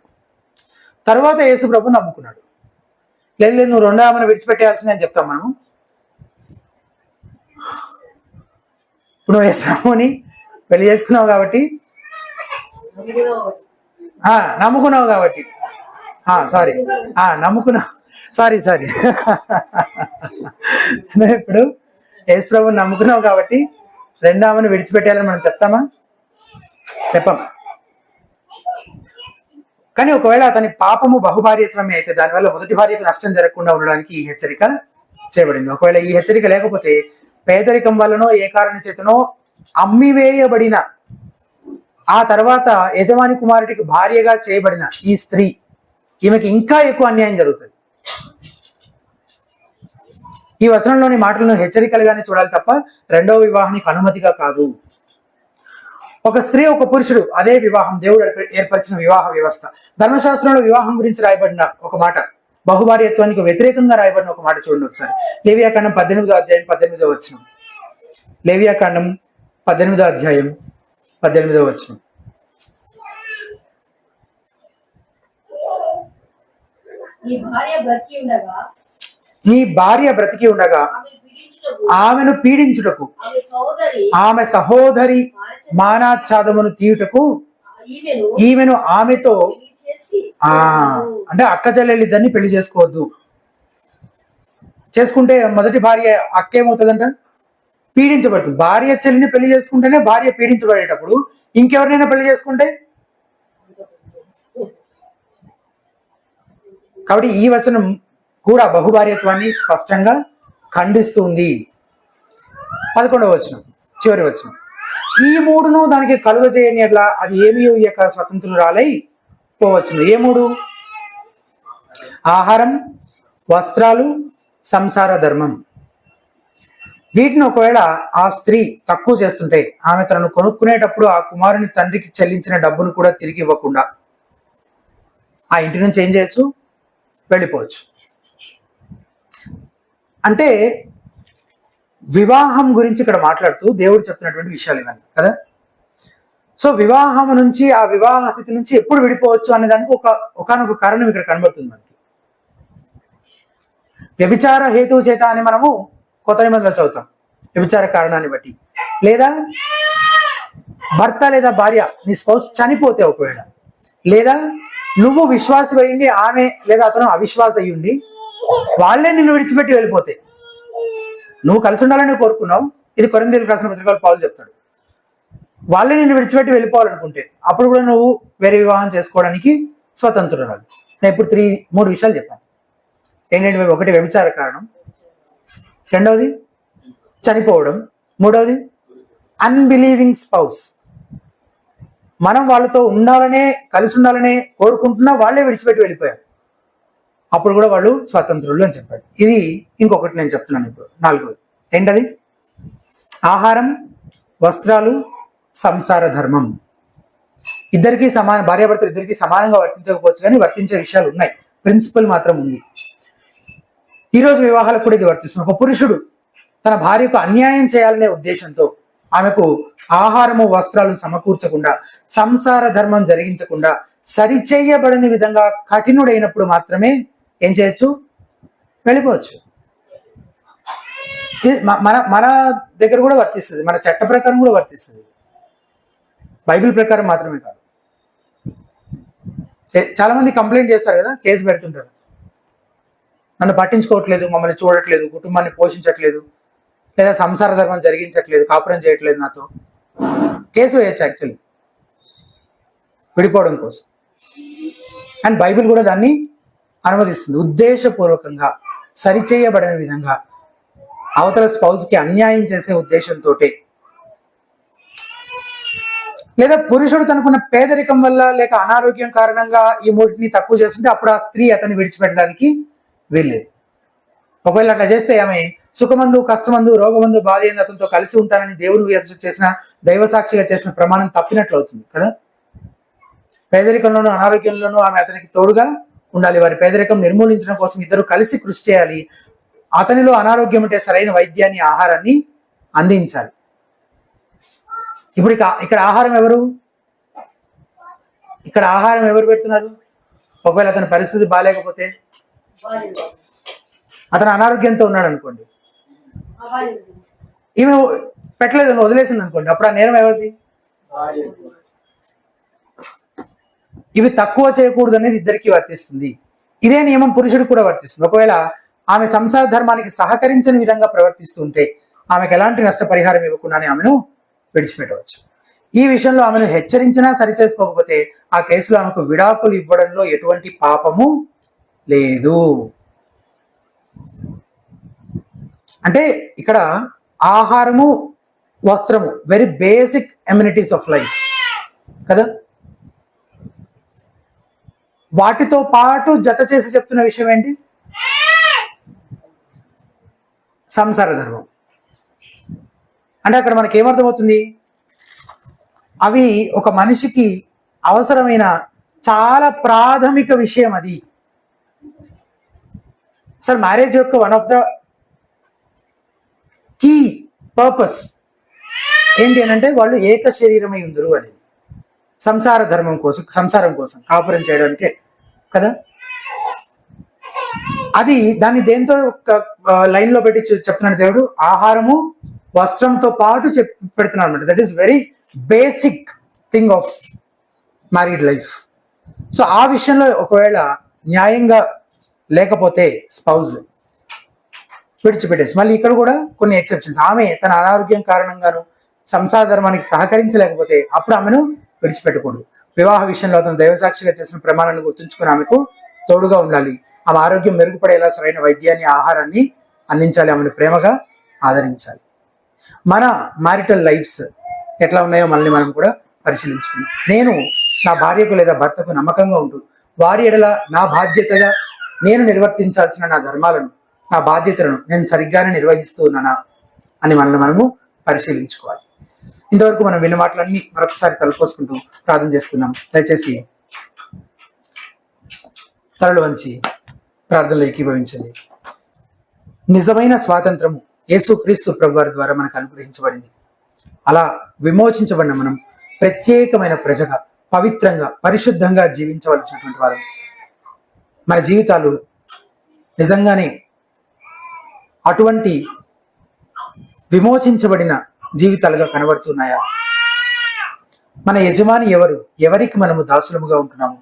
తర్వాత యేసు ప్రభుని నమ్ముకున్నాడు. లేదు నువ్వు రెండో ఆమెను విడిచిపెట్టేయాల్సిందే అని చెప్తాం మనము. ఇప్పుడు నువ్వు యేసు ప్రభుని పెళ్లి చేసుకున్నావు కాబట్టి, నమ్ముకున్నావు కాబట్టి నువ్వు ఇప్పుడు యేసు ప్రభుని నమ్ముకున్నావు కాబట్టి రెండో ఆమెను విడిచిపెట్టాలని మనం చెప్తామా? చెప్పం. కానీ ఒకవేళ అతని పాపము బహుభార్యత్వమే అయితే దానివల్ల మొదటి భార్యకు నష్టం జరగకుండా ఉండడానికి ఈ హెచ్చరిక చేయబడింది. ఒకవేళ ఈ హెచ్చరిక లేకపోతే పేదరికం వల్లనో ఏ కారణ చేతనో అమ్మివేయబడిన ఆ తర్వాత యజమాని కుమారుడికి భార్యగా చేయబడిన ఈ స్త్రీ, ఈమెకి ఇంకా ఎక్కువ అన్యాయం జరుగుతుంది. ఈ వచనంలోని మాటలను హెచ్చరికలుగానే చూడాలి తప్ప రెండవ వివాహానికి అనుమతిగా కాదు. ఒక స్త్రీ ఒక పురుషుడు అదే వివాహం దేవుడు ఏర్పరిచిన వివాహ వ్యవస్థ. ధర్మశాస్త్రంలో వివాహం గురించి రాయబడిన ఒక మాట, బహుభార్యత్వానికి వ్యతిరేకంగా రాయబడిన ఒక మాట చూడండి ఒకసారి. లేవియాకాండం 18వ అధ్యాయం 18వ వచనం. లేవియాకాండం 18వ అధ్యాయం 18వ వచనం. నీ భార్య బ్రతికి ఉండగా ఆమెను పీడించుటకు ఆమె సహోదరి మానాఛాదమును తీయుటకు ఈమెను ఆమెతో అంటే అక్క చెల్లెలిద్దరిని పెళ్లి చేసుకోవద్దు. చేసుకుంటే మొదటి భార్య అక్క ఏమవుతుందంట? పీడించబడుతుంది. భార్య చెల్లిని పెళ్లి చేసుకుంటేనే భార్య పీడించబడేటప్పుడు ఇంకెవరినైనా పెళ్లి చేసుకుంటే, కాబట్టి ఈ వచనం కూడా బహుభార్యత్వాన్ని స్పష్టంగా ఖండిస్తుంది. 11వ వచనం, చివరి వచనం. ఈ మూడును దానికి కలుగజేయని ఎట్లా అది ఏమి యొక్క స్వతంత్రురాలై పోవచ్చును. ఏ మూడు? ఆహారం, వస్త్రాలు, సంసార ధర్మం. వీటిని ఒకవేళ ఆ స్త్రీ తక్కువ చేస్తుంటే, ఆమె తనను కొనుక్కునేటప్పుడు ఆ కుమారుని తండ్రికి చెల్లించిన డబ్బును కూడా తిరిగి ఇవ్వకుండా ఆ ఇంటి నుంచి ఏం చేయొచ్చు? వెళ్ళిపోవచ్చు. అంటే వివాహం గురించి ఇక్కడ మాట్లాడుతూ దేవుడు చెప్తున్నటువంటి విషయాలు ఇవన్నీ కదా. సో వివాహం నుంచి, ఆ వివాహ స్థితి నుంచి ఎప్పుడు విడిపోవచ్చు అనే దానికి ఒకనొక కారణం ఇక్కడ కనబడుతుంది మనకి. వ్యభిచార హేతువు చేత అని మనము కొత్త నిబంధనలో చదువుతాం, వ్యభిచార కారణాన్ని బట్టి. లేదా భర్త లేదా భార్య, నీ స్పౌస్ చనిపోతే ఒకవేళ, లేదా నువ్వు విశ్వాసి అయ్యిండి ఆమె లేదా అతను అవిశ్వాసి అయ్యుండి వాళ్ళే నిన్ను విడిచిపెట్టి వెళ్ళిపోతే, నువ్వు కలిసి ఉండాలని కోరుకున్నావు, ఇది కొరింథీయులకు రాసిన పత్రికలో పౌలు చెప్తాడు, వాళ్ళే నిన్ను విడిచిపెట్టి వెళ్ళిపోవాలనుకుంటే అప్పుడు కూడా నువ్వు వేరే వివాహం చేసుకోవడానికి స్వతంత్రురాలు. నేను ఇప్పుడు 3 విషయాలు చెప్పాను. ఏంటంటే, ఒకటి వ్యభిచార కారణం, రెండవది చనిపోవడం, మూడవది అన్బిలీవింగ్ స్పౌస్. మనం వాళ్ళతో ఉండాలనే, కలిసి ఉండాలనే కోరుకుంటున్నా వాళ్ళే విడిచిపెట్టి వెళ్ళిపోయారు, అప్పుడు కూడా వాళ్ళు స్వతంత్రులు అని చెప్పాడు. ఇది ఇంకొకటి నేను చెప్తున్నాను ఇప్పుడు, 4వది. ఏంటది? ఆహారం, వస్త్రాలు, సంసార ధర్మం. ఇద్దరికీ భార్యాభర్తలు ఇద్దరికీ సమానంగా వర్తించకపోవచ్చు, కానీ వర్తించే విషయాలు ఉన్నాయి. ప్రిన్సిపల్ మాత్రం ఉంది. ఈరోజు వివాహాలకు కూడా ఇది వర్తిస్తుంది. ఒక పురుషుడు తన భార్యకు అన్యాయం చేయాలనే ఉద్దేశంతో ఆమెకు ఆహారము, వస్త్రాలు సమకూర్చకుండా, సంసార ధర్మం జరిగించకుండా, సరిచేయబడని విధంగా కఠినుడైనప్పుడు మాత్రమే ఏం చేయొచ్చు? వెళ్ళిపోవచ్చు. మన దగ్గర కూడా వర్తిస్తుంది, మన చట్ట ప్రకారం కూడా వర్తిస్తుంది, బైబిల్ ప్రకారం మాత్రమే కాదు. చాలా మంది కంప్లైంట్ చేస్తారు కదా, కేసు పెడుతుంటారు, నన్ను పట్టించుకోవట్లేదు, మమ్మల్ని చూడట్లేదు, కుటుంబాన్ని పోషించట్లేదు, లేదా సంసార ధర్మం జరిగించట్లేదు, కాపురం చేయట్లేదు నాతో. కేసు వేయచ్చు యాక్చువల్లీ విడిపోవడం కోసం. అండ్ బైబిల్ కూడా దాన్ని అనుమతిస్తుంది. ఉద్దేశపూర్వకంగా సరిచేయబడిన విధంగా అవతల స్పౌస్కి అన్యాయం చేసే ఉద్దేశంతో, లేదా పురుషుడు తనకున్న పేదరికం వల్ల లేక అనారోగ్యం కారణంగా ఈ మూటిని తక్కువ చేస్తుంటే అప్పుడు ఆ స్త్రీ అతన్ని విడిచిపెట్టడానికి వీల్లేదు. ఒకవేళ అట్లా చేస్తే ఆమె సుఖమందు, కష్టమందు, రోగమందు, బాధ అయిన అతనితో కలిసి ఉంటానని దేవుడు చేసిన, దైవ సాక్షిగా చేసిన ప్రమాణం తప్పినట్లు అవుతుంది కదా. పేదరికంలోనూ అనారోగ్యంలోనూ ఆమె అతనికి తోడుగా ఉండాలి. వారి పేదరికం నిర్మూలించడం కోసం ఇద్దరు కలిసి కృషి చేయాలి. అతనిలో అనారోగ్యం ఉంటే సరైన వైద్యాన్ని, ఆహారాన్ని అందించాలి. ఇప్పుడు ఇక్కడ ఆహారం ఎవరు పెడుతున్నారు? ఒకవేళ అతని పరిస్థితి బాగాలేకపోతే, అతను అనారోగ్యంతో ఉన్నాడు అనుకోండి, ఈమె పెట్టలేదు, వదిలేసింది అనుకోండి, అప్పుడు ఆ నేరం ఎవరిది? ఇవి తక్కువ చేయకూడదు అనేది ఇద్దరికి వర్తిస్తుంది. ఇదే నియమం పురుషుడికి కూడా వర్తిస్తుంది. ఒకవేళ ఆమె సంసార ధర్మానికి సహకరించని విధంగా ప్రవర్తిస్తూ ఉంటే ఆమెకు ఎలాంటి నష్టపరిహారం ఇవ్వకుండానే ఆమెను విడిచిపెట్టవచ్చు. ఈ విషయంలో ఆమెను హెచ్చరించినా సరిచేసుకోకపోతే ఆ కేసులో ఆమెకు విడాకులు ఇవ్వడంలో ఎటువంటి పాపము లేదు. అంటే ఇక్కడ ఆహారము, వస్త్రము very basic amenities of life కదా. వాటితో పాటు జత చేసి చెప్తున్న విషయం ఏంటి? సంసార ధర్మం. అంటే అక్కడ మనకి ఏమర్థమవుతుంది? అవి ఒక మనిషికి అవసరమైన చాలా ప్రాథమిక విషయం. అది అసలు మ్యారేజ్ యొక్క one of the key purpose ఏంటి అని అంటే వాళ్ళు ఏక శరీరమై ఉందరు అనేది సంసారం కోసం కాపురం చేయడానికే కదా. అది దాన్ని దేంతో లైన్ లో పెట్టి చెప్తున్నాడు దేవుడు, ఆహారము వస్త్రంతో పాటు పెడుతున్నాడు అనమాట. That is very basic thing of married life. So ఆ విషయంలో ఒకవేళ న్యాయంగా లేకపోతే స్పౌజ్ విడిచిపెట్టేసి, మళ్ళీ ఇక్కడ కూడా కొన్ని ఎక్సెప్షన్స్, ఆమె తన అనారోగ్యం కారణంగాను సంసార ధర్మానికి సహకరించలేకపోతే అప్పుడు ఆమెను విడిచిపెట్టకూడదు. వివాహ విషయంలో అతను దైవసాక్షిగా చేసిన ప్రమాణాలను గుర్తుంచుకుని ఆమెకు తోడుగా ఉండాలి. ఆమె ఆరోగ్యం మెరుగుపడేలా సరైన వైద్యాన్ని, ఆహారాన్ని అందించాలి. ఆమెను ప్రేమగా ఆదరించాలి. మన మ్యారిటల్ లైఫ్స్ ఎట్లా ఉన్నాయో మనల్ని మనం కూడా పరిశీలించుకున్నాం. నేను నా భార్యకు లేదా భర్తకు నమ్మకంగా ఉంటూ వారి ఎడల నా బాధ్యతగా నేను నిర్వర్తించాల్సిన నా ధర్మాలను, నా బాధ్యతలను నేను సరిగ్గానే నిర్వహిస్తూ ఉన్నానా అని మనల్ని మనము పరిశీలించుకోవాలి. ఇంతవరకు మనం విన్న మాటలన్నీ మరొకసారి తలపోసుకుంటూ ప్రార్థన చేసుకున్నాం. దయచేసి తలలు వంచి ప్రార్థనలో ఏకీభవించండి. నిజమైన స్వాతంత్రము యేసుక్రీస్తు ప్రభువారి ద్వారా మనకు అనుగ్రహించబడింది. అలా విమోచించబడిన మనం ప్రత్యేకమైన ప్రజగా, పవిత్రంగా, పరిశుద్ధంగా జీవించవలసినటువంటి వారు. మన జీవితాలు నిజంగానే అటువంటి విమోచించబడిన జీవితాలుగా కనబడుతున్నాయా? మన యజమాని ఎవరు? ఎవరికి మనము దాసులముగా ఉంటున్నాము?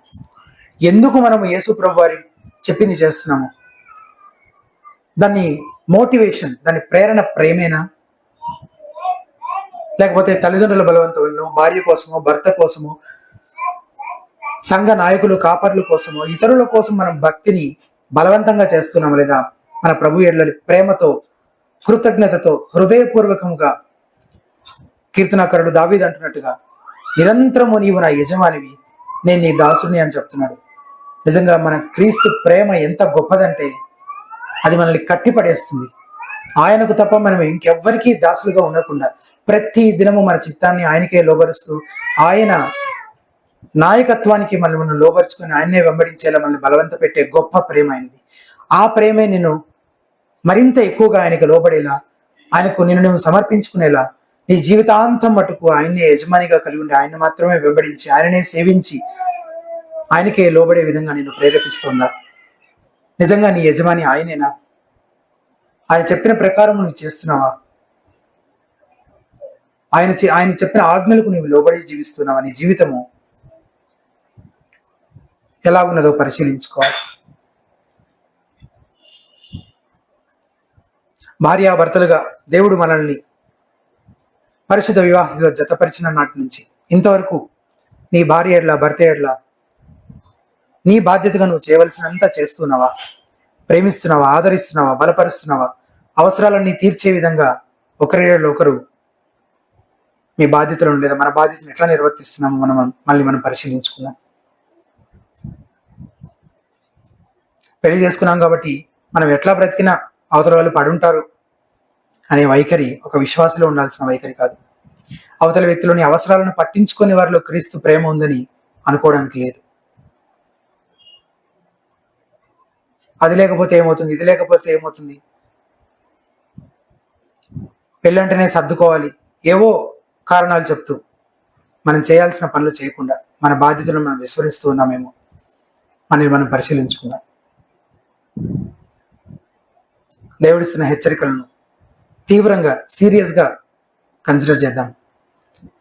ఎందుకు మనము యేసు ప్రభు వారి చెప్పింది చేస్తున్నాము? దాన్ని మోటివేషన్, దాని ప్రేరణ ప్రేమేనా? లేకపోతే తల్లిదండ్రుల బలవంతంలో, భార్య కోసమో, భర్త కోసమో, సంఘ నాయకులు, కాపర్ల కోసమో, ఇతరుల కోసం మనం భక్తిని బలవంతంగా చేస్తున్నాము? లేదా మన ప్రభు ఎడల ప్రేమతో, కృతజ్ఞతతో, హృదయపూర్వకంగా కీర్తనాకారుడు దావీదు అంటున్నట్టుగా నిరంతరము నీవు నా యజమానివి, నేను నీ దాసుని అని చెప్తున్నాడు. నిజంగా మన క్రీస్తు ప్రేమ ఎంత గొప్పదంటే అది మనల్ని కట్టిపడేస్తుంది. ఆయనకు తప్ప మనం ఇంకెవ్వరికీ దాసులుగా ఉండకుండా ప్రతి దినము మన చిత్తాన్ని ఆయనకే లోబరుస్తూ, ఆయన నాయకత్వానికి మనం లోబరుచుకొని ఆయన్నే వెంబడించేలా మనల్ని బలవంత పెట్టే గొప్ప ప్రేమ ఆయనది. ఆ ప్రేమే నిన్ను మరింత ఎక్కువగా ఆయనకు లోబడేలా, ఆయనకు నిన్ను నువ్వు సమర్పించుకునేలా, నీ జీవితాంతం మటుకు ఆయన్నే యజమానిగా కలిగి ఉండి ఆయన మాత్రమే వెంబడించి, ఆయననే సేవించి, ఆయనకే లోబడే విధంగా నేను ప్రేరేపిస్తుందా? నిజంగా నీ యజమాని ఆయనేనా? ఆయన చెప్పిన ప్రకారం నువ్వు చేస్తున్నావా? ఆయన చెప్పిన ఆజ్ఞలకు నువ్వు లోబడి జీవిస్తున్నావా? నీ జీవితము ఎలాగున్నదో పరిశీలించుకోవాలి. భార్యాభర్తలుగా దేవుడు మనల్ని పరిశుద్ధ వివాహంలో జతపరిచిన నాటి నుంచి ఇంతవరకు నీ భార్య ఎడ్ల, భర్త ఎడ్ల నీ బాధ్యతగా నువ్వు చేయవలసినంత చేస్తున్నావా? ప్రేమిస్తున్నావా? ఆదరిస్తున్నావా? బలపరుస్తున్నావా? అవసరాలన్నీ తీర్చే విధంగా ఒకరిలో ఒకరు మీ బాధ్యతలను లేదా మన బాధ్యతను ఎట్లా నిర్వర్తిస్తున్నామో మనం పరిశీలించుకుందాం. పెళ్లి చేసుకున్నాం కాబట్టి మనం ఎట్లా బ్రతికినా అవతల వాళ్ళు పడుంటారు అనే వైఖరి ఒక విశ్వాసలో ఉండాల్సిన వైఖరి కాదు. అవతల వ్యక్తిలోని అవసరాలను పట్టించుకునే వారిలో క్రీస్తు ప్రేమ ఉందని అనుకోవడానికి లేదు. అది లేకపోతే ఏమవుతుంది, ఇది లేకపోతే ఏమవుతుంది, పెళ్ళంటేనే సర్దుకోవాలి, ఏవో కారణాలు చెప్తూ మనం చేయాల్సిన పనులు చేయకుండా మన బాధ్యతలను మనం విస్మరిస్తూ ఉన్నామేమో మనం పరిశీలించుకుందాం. దేవుడిస్తున్న హెచ్చరికలను తీవ్రంగా, సీరియస్గా కన్సిడర్ చేద్దాం.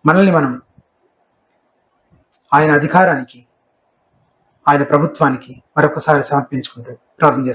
మనల్ని మనం ఆయన అధికారానికి, ఆయన ప్రభుత్వానికి మరొకసారి సమర్పించుకుంటూ ప్రార్థన చేస్తాం.